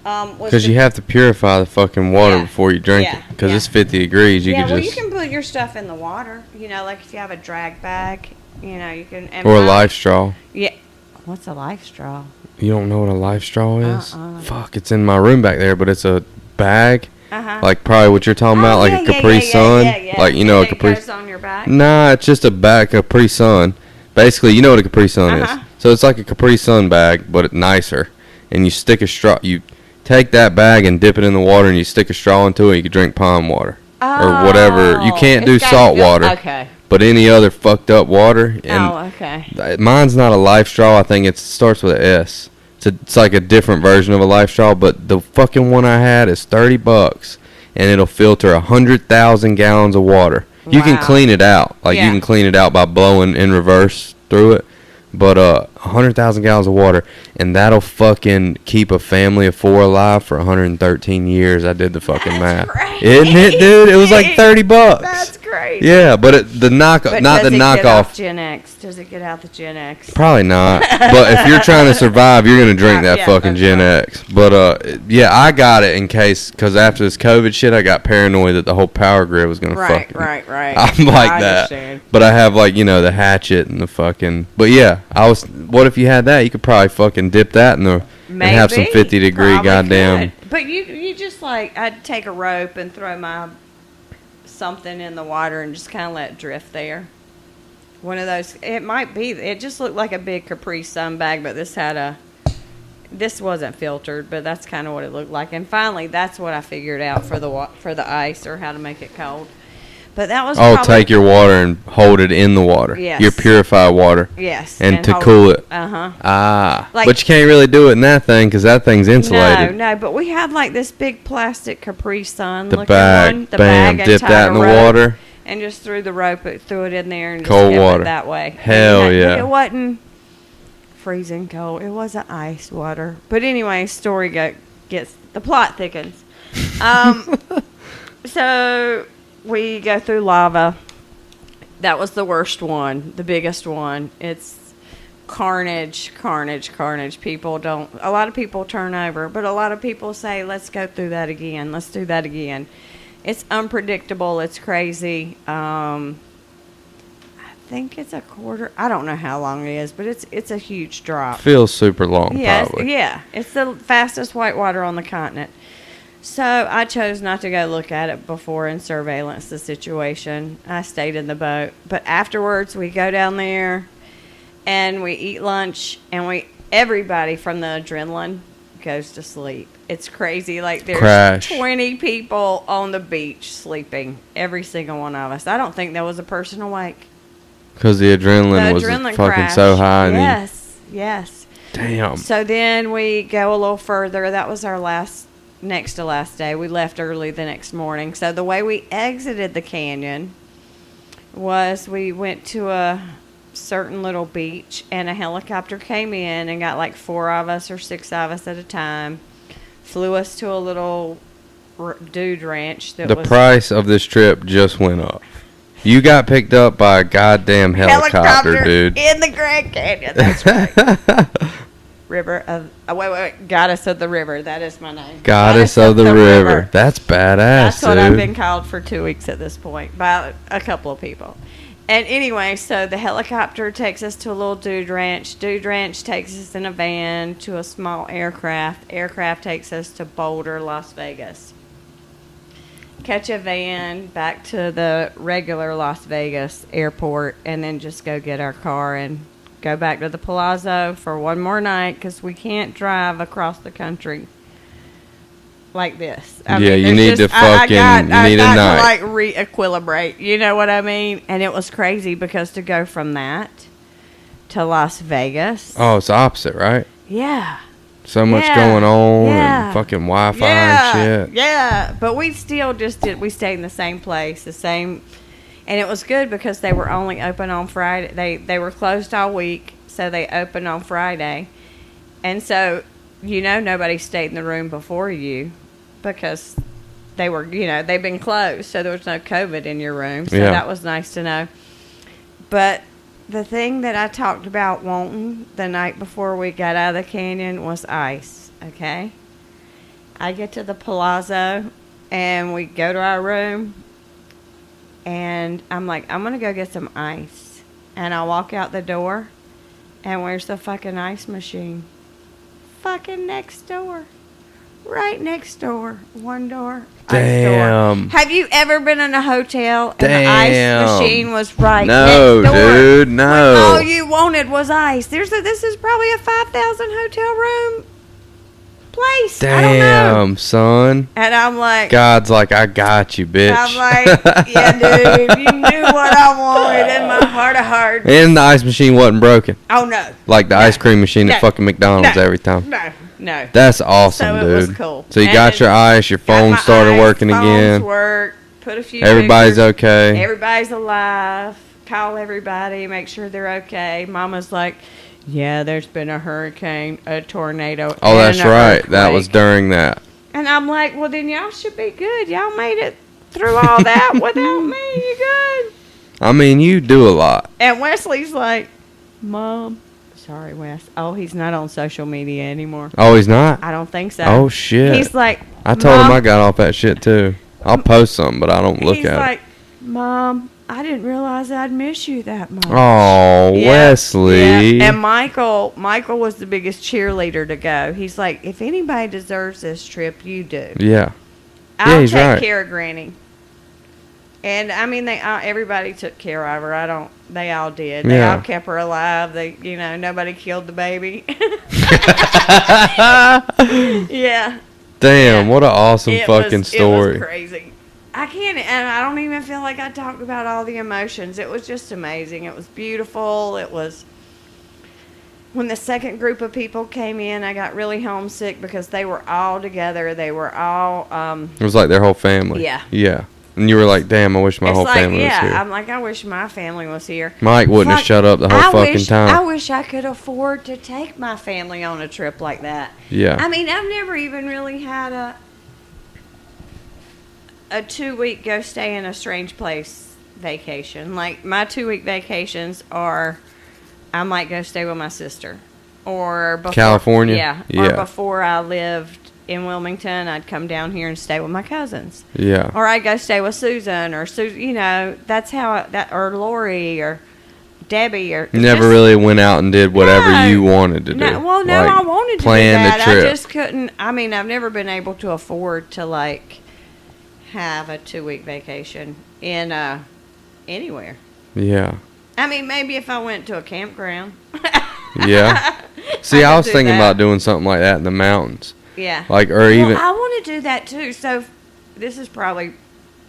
because you have to purify the fucking water before you drink it. Because it's 50 degrees. You you can put your stuff in the water. Like if you have a drag bag, you can. Or a life straw. Yeah. What's a life straw? You don't know what a life straw is? Fuck, it's in my room back there, but it's a bag. Like probably what you're talking about, like a Capri Sun. Like, a Capri. Goes on your back? Nah, it's just a bag, Capri Sun. Basically, you know what a Capri Sun is. So it's like a Capri Sun bag, but it's nicer. And you stick a straw. You take that bag and dip it in the water, and you stick a straw into it. You can drink pond water or whatever. You can't do salt water. Okay. But any other fucked up water. And okay. Mine's not a life straw. I think it starts with an S. It's like a different version of a life straw. But the fucking one I had is $30, and it'll filter 100,000 gallons of water. You can clean it out. Like you can clean it out by blowing in reverse through it. But 100,000 gallons of water, and that'll fucking keep a family of 4 alive for 113 years. I did the fucking math. Crazy. Isn't it, dude? It was like $30. That's crazy. Yeah, but not the knockoff. Gen X? Does it get out the Gen X? Probably not. But if you're trying to survive, you're gonna drink that fucking Gen X. But yeah, I got it in case, because after this COVID shit, I got paranoid that the whole power grid was gonna fucking. Right. I'm like that. Understand. But I have like the hatchet and the fucking. But yeah, what if you had that? You could probably fucking dip that in the and have some 50-degree goddamn. Could. But you just like, I'd take a rope and throw my something in the water and just kind of let it drift there. One of those. It just looked like a big Capri Sun bag, but this wasn't filtered, but that's kind of what it looked like. And finally, that's what I figured out for the ice, or how to make it cold. But that was take your water and hold it in the water. Yes. Your purified water. Yes. And to cool it. But you can't really do it in that thing because that thing's insulated. No, but we had like this big plastic Capri Sun. The bag. Bam, dip that in the water. And just threw the rope, threw it in there, and cold just kept water it that way. Hell yeah. It wasn't freezing cold. It wasn't ice water. But anyway, story gets, the plot thickens. So we go through lava. That was the worst one, the biggest one. It's carnage. People don't, a lot of people turn over, but a lot of people say, let's go through that again. Let's do that again. It's unpredictable. It's crazy. think it's a quarter. I don't know how long it is, but it's a huge drop. Feels super long, Yes, probably. yeah. It's the fastest whitewater on the continent. So I chose not to go look at it before and surveillance the situation. I stayed in the boat. But afterwards, we go down there and we eat lunch, and everybody from the adrenaline goes to sleep. It's crazy. Like, there's Crash. 20 people on the beach sleeping, every single one of us. I don't think there was a person awake. Because the adrenaline was adrenaline fucking crash. so high. And Yes. damn. So then we go a little further. That was our next to last day. We left early the next morning. So the way we exited the canyon was we went to a certain little beach, and a helicopter came in and got like 4 of us or 6 of us at a time, flew us to a little dude ranch. The price of this trip just went up. You got picked up by a goddamn helicopter, dude. In the Grand Canyon. That's right. Goddess of the River. That is my name. Goddess of the river. That's badass, That's dude. what I've been called for 2 weeks at this point by a couple of people. And anyway, so the helicopter takes us to a little dude ranch. Dude ranch takes us in a van to a small aircraft. Aircraft takes us to Boulder, Las Vegas. Catch a van back to the regular Las Vegas airport, and then just go get our car and go back to the Palazzo for one more night, because we can't drive across the country like this. I mean, you need to fucking, you need a night. To like re-equilibrate, you know what I mean? And it was crazy, because to go from that to Las Vegas. Oh, it's opposite, right? Yeah. So much going on and fucking Wi-Fi and shit. Yeah, but we still we stayed in the same place, and it was good because they were only open on Friday. They were closed all week, so they opened on Friday. And so, nobody stayed in the room before you, because they were, they've been closed, so there was no COVID in your room. So that was nice to know. But the thing that I talked about wanting the night before we got out of the canyon was ice, okay? I get to the Palazzo, and we go to our room, and I'm like, I'm going to go get some ice. And I walk out the door, and where's the fucking ice machine? Fucking next door. Right next door. One door. Damn. Ice door. Have you ever been in a hotel and the ice machine was right next door? No, dude, no. When all you wanted was ice. This is probably a 5,000 hotel room place. I don't know. Damn, son. And I'm like, God's like, I got you, bitch. I'm like, yeah, dude, you knew what I wanted in my heart of hearts. And the ice machine wasn't broken. Oh, no. Like the ice cream machine No. at fucking McDonald's every time. No. That's awesome, So dude. it was cool. So you got your ice, your phone Got my started ice, working phones again. Work, put a few Everybody's pictures. okay. Everybody's alive. Call everybody, make sure they're okay. Mama's like, yeah, there's been a hurricane, a tornado. Oh, that's and a right. That was earthquake. during that. And I'm like, well, then y'all should be good. Y'all made it through all that without me. You good? I mean, you do a lot. And Wesley's like, Mom. Sorry, Wes. Oh, he's not on social media anymore. Oh, he's not? I don't think so. Oh, shit. He's like, I told him Mom, I got off that shit, too. I'll post something, but I don't look he's at like, it. Mom, I didn't realize I'd miss you that much. Oh, Yeah, Wesley. yeah. And Michael was the biggest cheerleader to go. He's like, if anybody deserves this trip, you do. Yeah. I'll he's take right. care of Granny. And I mean, everybody took care of her. They all did. They Yeah. all kept her alive. Nobody killed the baby. Yeah. Damn, what an awesome It fucking was, story. It was crazy. I can't, and I don't even feel like I talked about all the emotions. It was just amazing. It was beautiful. It was, when the second group of people came in, I got really homesick because they were all together. They were all, It was like their whole family. Yeah. Yeah. And you were like, damn, I wish my it's whole like, family was here. I'm like, I wish my family was here. Mike wouldn't have Fuck, shut up the whole fucking time. I wish I could afford to take my family on a trip like that. Yeah. I mean, I've never even really had a 2-week go stay in a strange place vacation. Like, my 2-week vacations are, I might go stay with my sister. Or before, California? Yeah. Yeah. Or before I lived in Wilmington, I'd come down here and stay with my cousins. Yeah. Or I'd go stay with Susan, or that's how or Lori, or Debbie or Never just- really went out and did whatever No. you wanted to do. No, well, no, Like, I wanted to do plan that. the trip. I just couldn't. I mean, I've never been able to afford to like have a 2-week vacation in anywhere. Yeah. I mean, maybe if I went to a campground. Yeah. See, I could was do thinking that. about doing something like that in the mountains. Yeah. Like, or even. Well, I want to do that too. So this is probably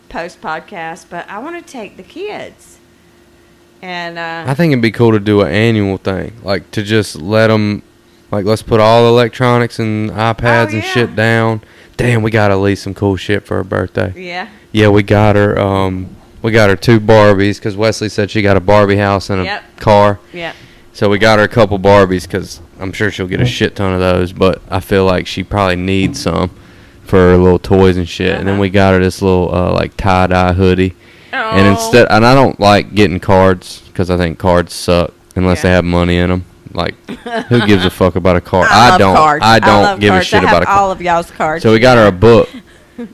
post podcast, but I want to take the kids. And I think it'd be cool to do an annual thing. Like, to just let them. Like, let's put all the electronics and iPads and yeah. shit down. Damn, we got at least some cool shit for her birthday. yeah. Yeah, we got her. We got her 2 Barbies because Wesley said she got a Barbie house and a Yep. car. Yeah. So we got her a couple Barbies because I'm sure she'll get a shit ton of those. But I feel like she probably needs some for her little toys and shit. And then we got her this little like tie-dye hoodie. And instead, and I don't like getting cards because I think cards suck unless they Yeah. have money in them. Like, who gives a fuck about a card? I love don't. cards. I don't love give cards. a shit I about have a card. all of y'all's cards. So we got her a book.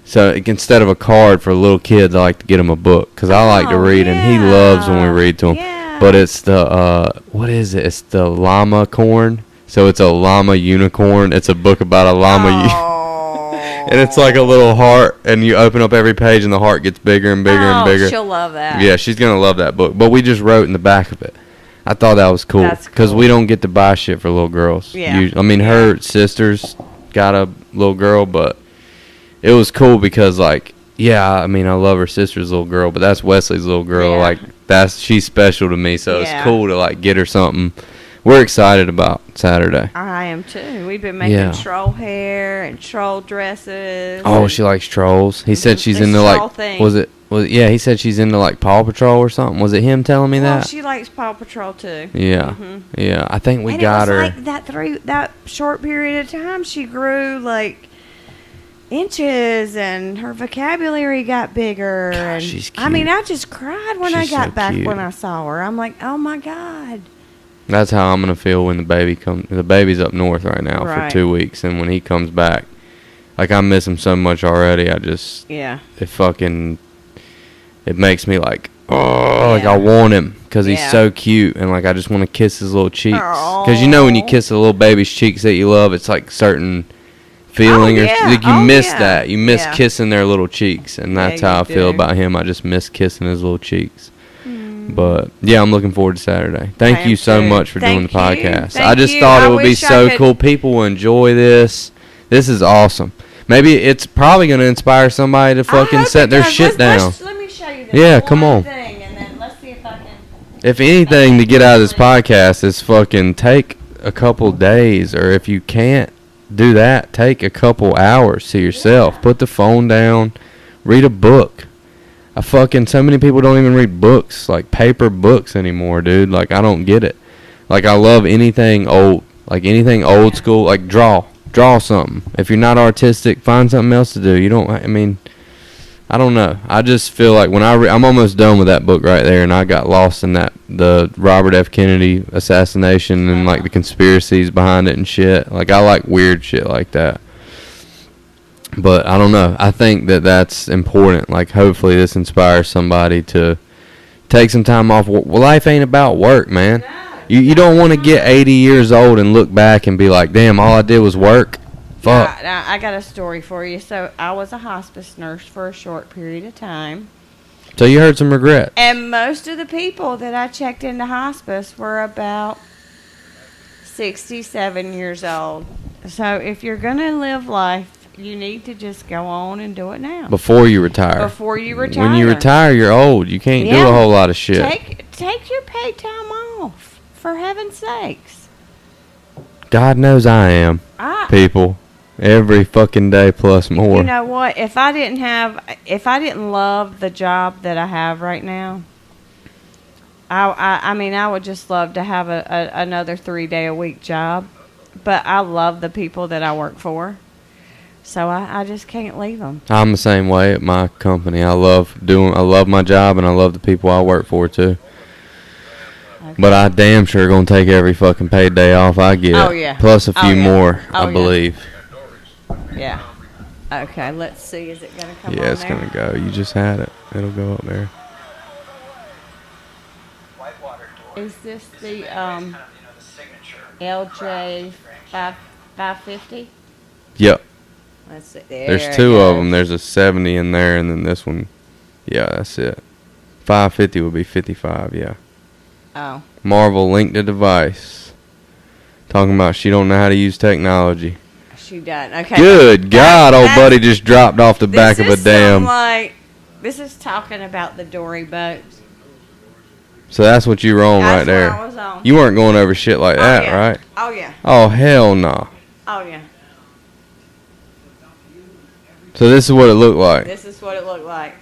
So instead of a card for little kids, I like to get them a book because I like to Oh, read, and he loves when we yeah. read to him. Yeah. But it's the what is it? It's the llama corn. So it's a llama unicorn. It's a book about a llama. And it's like a little heart, and you open up every page, and the heart gets bigger and bigger and bigger. She'll love that. Yeah, she's gonna love that book. But we just wrote in the back of it. I thought that was cool That's because cool. we don't get to buy shit for little girls. Yeah. I mean, her sister's got a little girl, but it was cool because, like, yeah, I mean, I love her sister's little girl, but that's Wesley's little girl. Yeah. Like, she's special to me, so Yeah. it's cool to like get her something. We're excited about Saturday. I am too. We've been making Yeah. troll hair and troll dresses. Oh, and- she likes trolls. He said she's It's into troll like thing. was it yeah, he said she's into like Paw Patrol or something. Was it him telling me Well, that? she likes Paw Patrol too. Yeah. Mhm. Yeah, I think we And got it was her. like that short period of time she grew like inches and her vocabulary got bigger. And she's I mean, cute. I just cried when She's I got so back cute. when I saw her. I'm like, oh my god. That's how I'm gonna feel when the baby comes. The baby's up north right now Right. for 2 weeks, and when he comes back, like I miss him so much already. I just Yeah. it makes me like like Yeah. I want him because he's Yeah. so cute, and like I just want to kiss his little cheeks. Because you know when you Aw. kiss a little baby's cheeks that you love, it's like certain feeling Oh, or yeah. like you Oh, miss yeah. that. You miss Yeah. kissing their little cheeks, and that's Yeah, how I you feel do. about him. I just miss kissing his little cheeks. But yeah, I'm looking forward to Saturday. Thank I you am so too. much for doing the Thank you. podcast. I Thank just you. thought I it would be wish I so could- cool. People will enjoy this. This is awesome. Maybe it's probably going to inspire somebody to fucking set their shit down. Let me show you this Yeah, one come on. thing, and then let's see if I can. If anything to get out of this podcast is fucking take a couple days, or if you can't do that, take a couple hours to yourself. Put the phone down, read a book. So many people don't even read books, like paper books anymore, dude. Like, I don't get it. Like, I love anything old, school, like draw something. If you're not artistic, find something else to do. I don't know. I just feel like when I'm almost done with that book right there, and I got lost in the Robert F. Kennedy assassination and like the conspiracies behind it and shit. Like, I like weird shit like that. But I don't know. I think that's important. Like, hopefully this inspires somebody to take some time off. Well, life ain't about work, man. You don't want to get 80 years old and look back and be like, damn, all I did was work. Fuck. Now, I got a story for you. So I was a hospice nurse for a short period of time. So you heard some regret. And most of the people that I checked into hospice were about 67 years old. So if you're going to live life, you need to just go on and do it now. Before you retire. Before you retire. When you retire, you're old. You can't do a Yeah. whole lot of shit. Take your paid time off, for heaven's sakes. God knows I am, people. Every fucking day plus more. You know what? If I didn't love the job that I have right now, I would just love to have another 3-day-a-week job. But I love the people that I work for, so I just can't leave them. I'm the same way at my company. I love my job, and I love the people I work for too. Okay. But I damn sure gonna take every fucking paid day off I get. Oh, yeah. Plus a Oh, few yeah. more, Oh, I yeah. believe. Yeah. Okay. Let's see. Is it gonna come? Yeah, on it's there? gonna go. You just had it. It'll go up there. Is this the LJ 550? Yep. Let's see. There's There it two of goes. them. There's a 70 in there, and then this one. Yeah, that's it. 550 would be 55. Yeah. Oh. Marvel linked a device. Talking about she don't know how to use technology. She doesn't. Okay. Good God, old that's- buddy just dropped off the back of a damn. This is talking about the Dorie boats. So that's what you were on right That's there. what I was on. You weren't going over shit like that, yeah. right? Oh yeah. Oh hell no. Oh yeah. So this is what it looked like. This is what it looked like.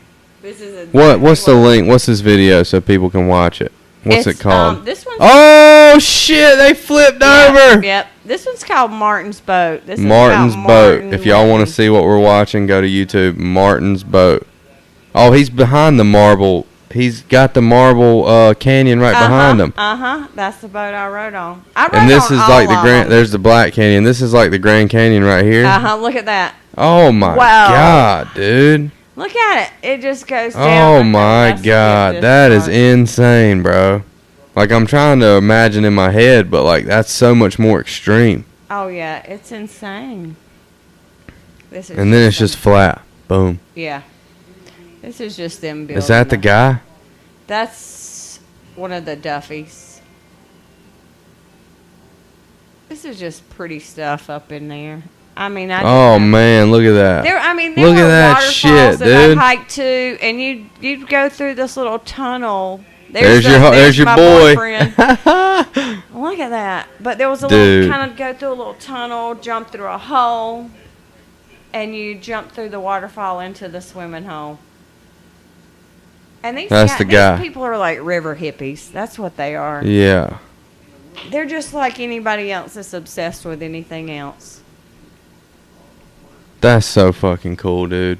This is What's the link? What's this video so people can watch it? What's it called? This one's Oh shit! They flipped over. Yep. This one's called Martin's Boat. This Martin's is about boat. Martin If y'all want Lane. to see what we're watching, go to YouTube. Martin's boat. Oh, he's behind the marble. He's got the marble canyon right behind him. That's the boat I rode on. I rode And this on is all like the of Grand. them. There's the Black Canyon. This is like the Grand Canyon right here. Look at that. Oh my Wow. God, dude. Look at it. It just goes down. Oh right there. my Let's get God, this that is part. insane, bro. Like I'm trying to imagine in my head, but like that's so much more extreme. Oh yeah, it's insane. This is And then it's just flat. Boom. yeah. This is just them building. Is that the guy? That's one of the Duffies. This is just pretty stuff up in there. I mean, Oh man, look at that. there look Look at were that waterfalls shit, that dude. I hiked to, and you'd go through this little tunnel. There's your my boy. boyfriend. Look at that. But there was a Dude. little kind of go through a little tunnel, jump through a hole, and you jump through the waterfall into the swimming hole. And That's the guy. These people are like river hippies. That's what they are. Yeah. They're just like anybody else that's obsessed with anything else. That's so fucking cool, dude.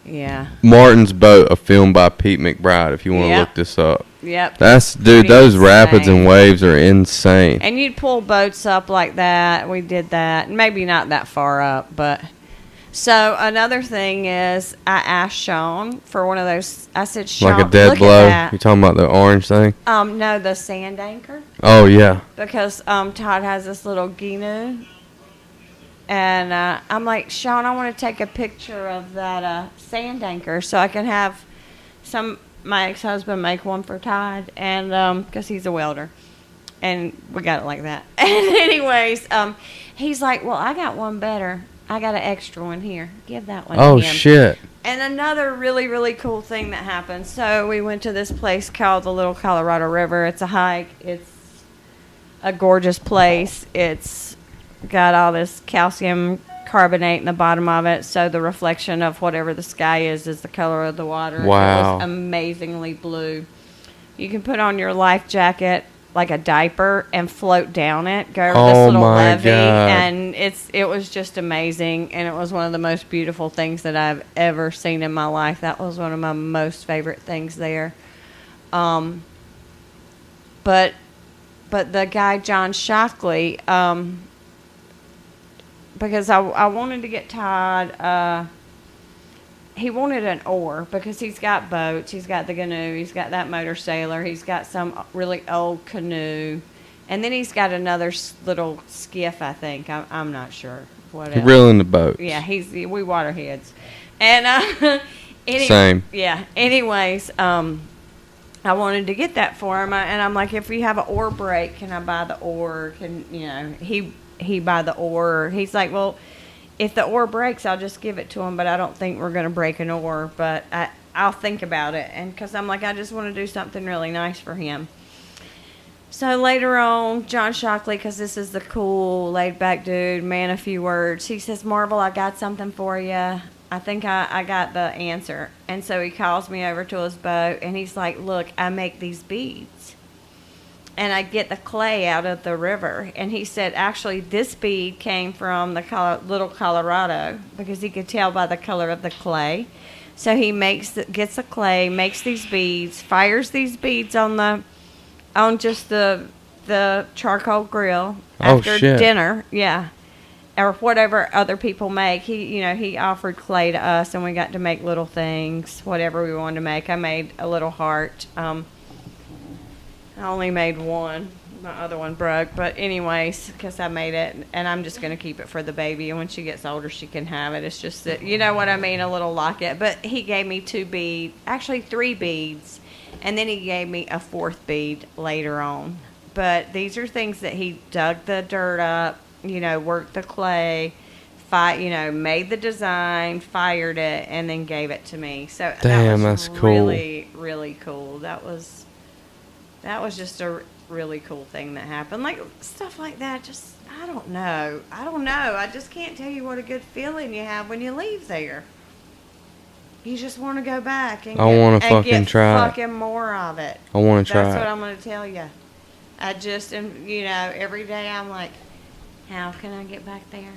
Yeah. Martin's Boat, a film by Pete McBride, if you want to Yep. look this up. Yep. That's, dude, Pretty those rapids insane. and waves are insane. And you'd pull boats up like that. We did that. Maybe not that far up, but. So another thing is, I asked Sean for one of those. I said, Sean, Like a dead look blow. at You talking about the orange thing? that. No, the sand anchor. Oh, yeah. Because Todd has this little Ginu. And I'm like, Sean, I want to take a picture of that sand anchor so I can have my ex-husband make one for Todd, and because he's a welder, and we got it like that. And anyways, he's like, well, I got one better. I got an extra one here. Give that one Oh, to him. shit. And another really, really cool thing that happened. So we went to this place called the Little Colorado River. It's a hike. It's a gorgeous place. It's got all this calcium carbonate in the bottom of it, so the reflection of whatever the sky is the color of the water. Wow. It was amazingly blue. You can put on your life jacket like a diaper and float down it, go over this Oh little my levee, God. and it was just amazing, and it was one of the most beautiful things that I've ever seen in my life. That was one of my most favorite things there. But the guy John Shockley, because I wanted to get Todd. He wanted an oar because he's got boats. He's got the canoe. He's got that motor sailor. He's got some really old canoe. And then he's got another little skiff, I think. I'm not sure. What else. Reeling the boat. Yeah, we waterheads. And Same. Yeah. Anyways, I wanted to get that for him, and I'm like, if we have an oar break, can I buy the oar? He buy the oar? He's like, well, if the oar breaks, I'll just give it to him, but I don't think we're going to break an oar, but I'll think about it. And because I'm like, I just want to do something really nice for him. So later on, John Shockley, because this is the cool, laid-back dude, man of few words, he says, Marvel, I got something for you. I think I got the answer. And so he calls me over to his boat, and he's like, look, I make these beads. And I get the clay out of the river. And he said, actually, this bead came from the Little Colorado, because he could tell by the color of the clay. So he gets the clay, makes these beads, fires these beads on just the charcoal grill after dinner. Yeah. Or whatever other people make. He offered clay to us, and we got to make little things, whatever we wanted to make. I made a little heart. I only made one. My other one broke. But anyways, because I made it, and I'm just going to keep it for the baby. And when she gets older, she can have it. It's just that, you know what I mean, a little locket. But he gave me 2 beads, actually 3 beads. And then he gave me a 4th bead later on. But these are things that he dug the dirt up, you know, worked the clay, made the design, fired it, and then gave it to me. So Damn, that was that's cool. really, really cool. That was just a really cool thing that happened. Like, stuff like that, just, I don't know. I just can't tell you what a good feeling you have when you leave there. You just want to go back and wanna fucking get try it. fucking more of it. I want to try That's it. what I'm going to tell you. I just am, every day I'm like, how can I get back there?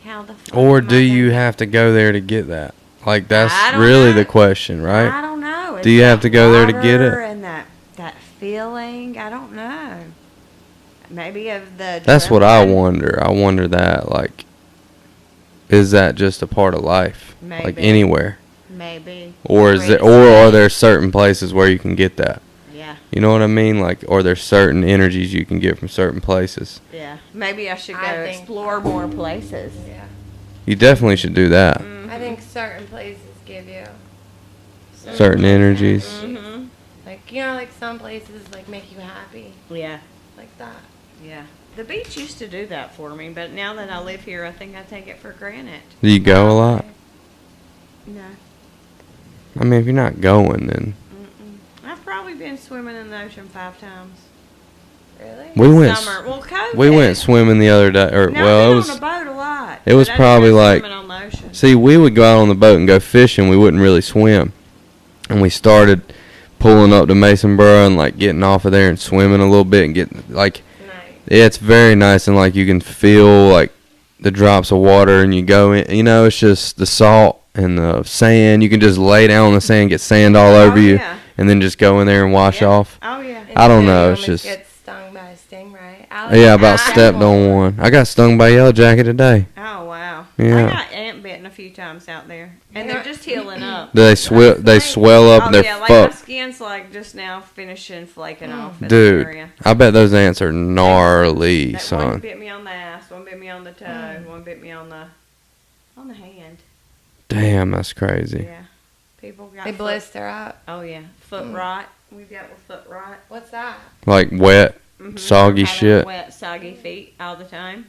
How the fuck Or am I do you gonna- have to go there to get that? Like, I that's don't really know. the question, right? I don't know. Do you have to go there to get it? water And that feeling, I don't know. Maybe of the. That's what I adrenaline. wonder. I wonder that, like, is that just a part of life? Like Maybe. anywhere? Maybe. Or is it, Crazy. or are there certain places where you can get that? Yeah. You know what I mean? Like, or there's certain energies you can get from certain places. Yeah. Maybe I should go I think- explore more places. Yeah. You definitely should do that. I think certain places give you Certain energies. Mm-hmm. like, you know, like some places like make you happy, Yeah. like that. Yeah. The beach used to do that for me, but now that I live here, I think I take it for granted. Do you go a lot? No. I mean, if you're not going, then I've probably been swimming in the ocean 5 times. Really? we went. Summer. Well, COVID. We went swimming the other day, or Now, well, I've it been was. on a boat a lot. it was but I probably didn't go like- swimming on the ocean. See, we would go out on the boat and go fishing. We wouldn't really swim, and we started pulling up to Masonboro and like getting off of there and swimming a little bit and getting like, Nice. yeah, it's very nice and like you can feel like the drops of water and you go in. You know, it's just the salt and the sand. You can just lay down on the sand, get sand all over you, yeah. and then just go in there and wash Yeah. off. Oh yeah. And I don't so know, you it's almost just- get stung by a stingray. Yeah, about I stepped on one. I got stung by a yellow jacket today. Oh wow. Yeah. I got ant bitten a few times out there, and they're just healing up. They swell up and Oh they're yeah, like my fucked. skin's like just now finishing flaking off. In Dude, the area. I bet those ants are gnarly, One son. bit me on the ass, one bit me on the toe, one bit me on the hand. Damn, that's crazy. Yeah. People got They foot- blister up. Oh yeah, foot rot. We've got with foot rot. What's that? Like wet, soggy Having shit. Wet, soggy feet all the time.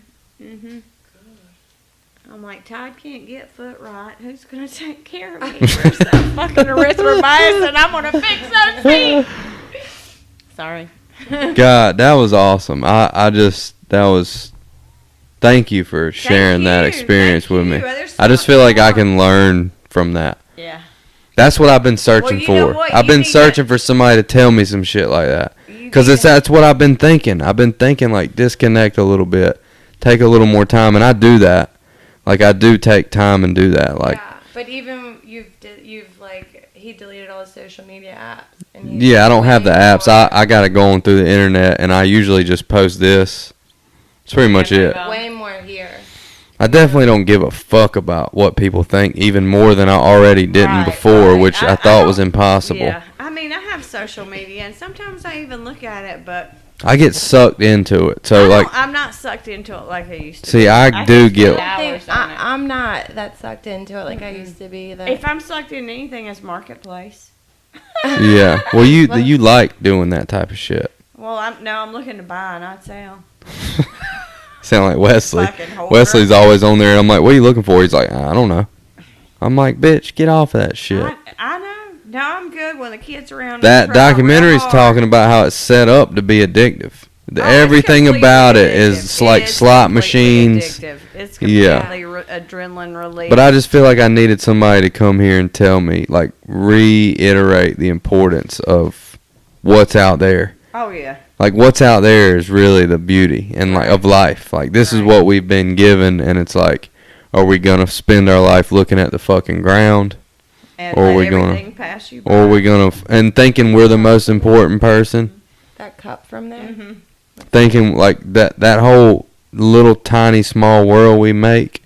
I'm like, Todd can't get foot rot. Who's gonna take care of me? Where's that fucking erythromycin? I'm gonna fix those feet. Sorry. God, that was awesome. Thank you for sharing that you. experience Thank with me. you. There's I just so feel much like I more. can learn from that. Yeah. That's what I've been searching you know for. what? I've You been need to- searching for somebody to tell me some shit like that. You Because need to- that's what I've been thinking. I've been thinking like disconnect a little bit, take a little more time, and I do that. Like I do take time and do that. Like Yeah, but even you've like he deleted all his social media apps. And yeah, I don't have the way apps. more- I got it going through the internet, and I usually just post this. That's pretty much Yeah, it. but- way more here. I definitely don't give a fuck about what people think, even more than I already didn't Right, before, right. which I I thought was don't- impossible. Yeah. I mean, I have social media, and sometimes I even look at it, but I get sucked into it. So like, I'm not sucked into it like I used to. See, be. I do can get- spend I hours think on it. I'm not that sucked into it like I used to be. That If I'm sucked into anything, it's marketplace. yeah. Well, you like doing that type of shit. Well, I'm looking to buy, not sell. Sound like Wesley. Fucking whore. Wesley's always on there, and I'm like, "What are you looking for?" He's like, "I don't know." I'm like, "Bitch, get off of that shit." I know. No, I'm good when the kids around. That I'm trying real documentary's hard. talking about how it's set up to be addictive. Oh, it's Everything completely about it addictive. is like It's slot completely machines. addictive. It's Yeah. completely adrenaline relief. But I just feel like I needed somebody to come here and tell me, like, reiterate the importance of what's out there. Oh yeah. Like, what's out there is really the beauty and like of life. Like, this is Right. what we've been given, and it's like, are we gonna spend our life looking at the fucking ground, And Or let we gonna- everything pass you by. or are we gonna and thinking we're the most important person, that cup from there. Mm-hmm. thinking like that whole little tiny small world we make,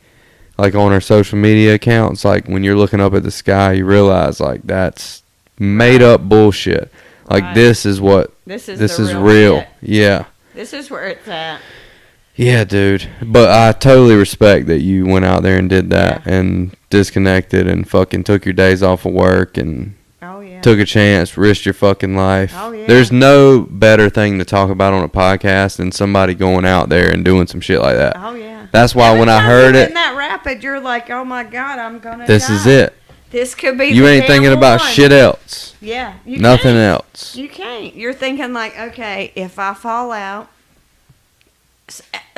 like on our social media accounts. Like when you're looking up at the sky, you realize like that's made up bullshit. Like Right. this is what This is this the is real real. shit. Yeah. This is where it's at. Yeah, dude. But I totally respect that you went out there and did that and disconnected and fucking took your days off of work and Oh yeah. took a chance, risked your fucking life. Oh, yeah. There's no better thing to talk about on a podcast than somebody going out there and doing some shit like that. Oh yeah. That's why when I Every time heard you're it, in that rapid, you're like, oh my god, I'm gonna. this die. is it. This could be. You the ain't thinking damn about one. shit else. Yeah. You Nothing can't. else. You can't. You're thinking like, okay, if I fall out.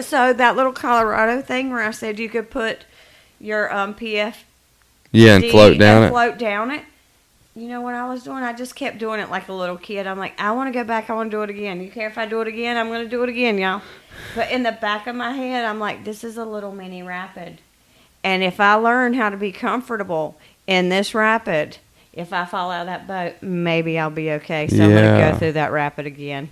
So that little Colorado thing where I said you could put your PF Yeah, and float down it. Float down it. You know what I was doing? I just kept doing it like a little kid. I'm like, I want to go back. I want to do it again. You care if I do it again? I'm going to do it again, y'all. But in the back of my head, I'm like, this is a little mini rapid. And if I learn how to be comfortable in this rapid, if I fall out of that boat, maybe I'll be okay. So I'm going to Yeah. go through that rapid again.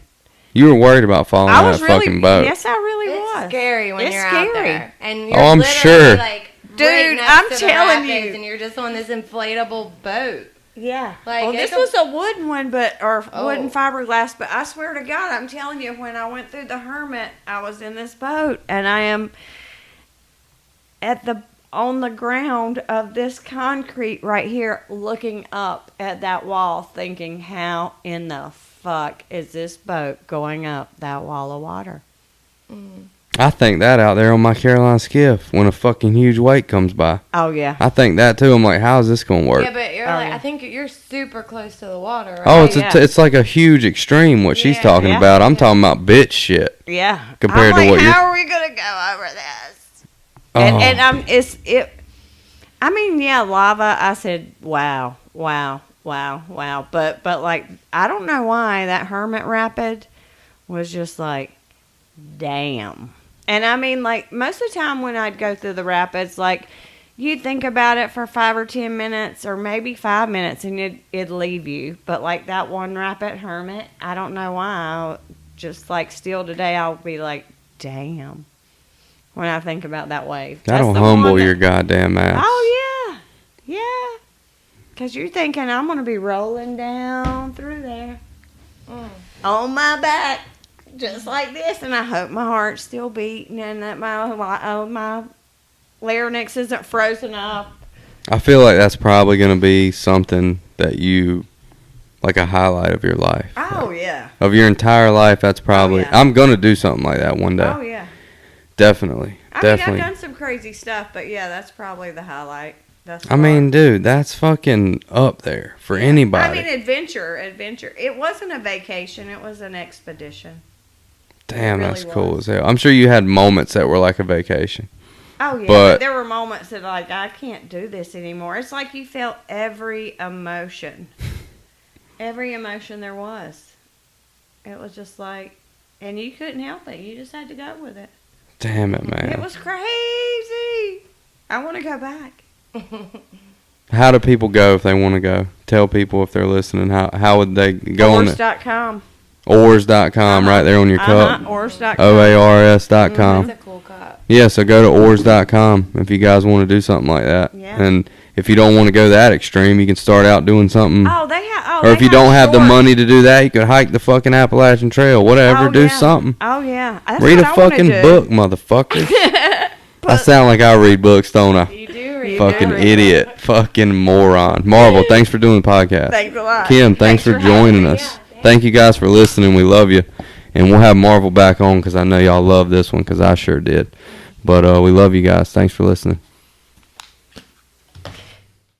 You were worried about falling I out was that really, fucking boat. yes, I really It's was. scary when It's you're out scary. there. And you're Oh, I'm literally, sure. like, Dude, right next I'm to the telling rapids, you. And you're just on this inflatable boat. Yeah. Like, well, this it's a- was a wooden one, or wooden Oh. fiberglass. But I swear to God, I'm telling you, when I went through the Hermit, I was in this boat, and I am on the ground of this concrete right here, looking up at that wall, thinking, how in the fuck is this boat going up that wall of water? I think that out there on my Carolina skiff when a fucking huge wake comes by. Oh yeah. I think that too. I'm like, how's this gonna work? Yeah, but you're Oh, like, yeah. I think you're super close to the water, right? Oh, yeah. it's like a huge extreme what she's Yeah. talking Yeah. about. I'm talking about bitch shit. Yeah. Compared I'm to like, what you're- how are we gonna go over this? Oh. And I mean, yeah, lava. I said, wow. But like, I don't know why that Hermit Rapid was just like, damn. And I mean, like, most of the time when I'd go through the rapids, like, you'd think about it for 5 or 10 minutes or maybe 5 minutes and it'd leave you. But like that one rapid Hermit, I don't know why. Just like still today, I'll be like, damn. When I think about that wave. That'll That's the humble one that- your goddamn ass. Oh, yeah. Yeah. Because you're thinking, I'm going to be rolling down through there on my back, just like this. And I hope my heart's still beating and that my larynx isn't frozen up. I feel like that's probably gonna be something that you, like a highlight of your life. Oh, yeah. Of your entire life, that's probably. yeah. I'm gonna do something like that one day. Oh, yeah. Definitely. I Definitely. mean, I've done some crazy stuff, but yeah, that's probably the highlight. That's I mean, dude, that's fucking up there for anybody. I mean, adventure. It wasn't a vacation. It was an expedition. Damn, really that's cool was. as hell. I'm sure you had moments that were like a vacation. Oh, yeah. But- But there were moments that, like, I can't do this anymore. It's like you felt every emotion. Every emotion there was. It was just like, and you couldn't help it. You just had to go with it. Damn it, man. It was crazy. I want to go back. How do people go if they want to go? Tell people if they're listening. How would they go on it? Oars.com. Oars.com, right there on your cup. Oars.com. OARS.com. That's a cool cup. Yeah, so go to oars.com if you guys want to do something like that. Yeah. And if you don't want to go that extreme, you can start out doing something. Oh, they have. or if you don't have the money to do that, you could hike the fucking Appalachian Trail. Whatever, do something. Oh, yeah. That's Read what a I wanna fucking do. book, motherfucker. I sound like I read books, don't I? You do read Fucking books. idiot. Fucking moron. Marvel, thanks for doing the podcast. Thanks a lot. Kim, thanks for having joining me. us. Thank you guys for listening. We love you. And we'll have Marvel back on because I know y'all love this one because I sure did. But we love you guys. Thanks for listening.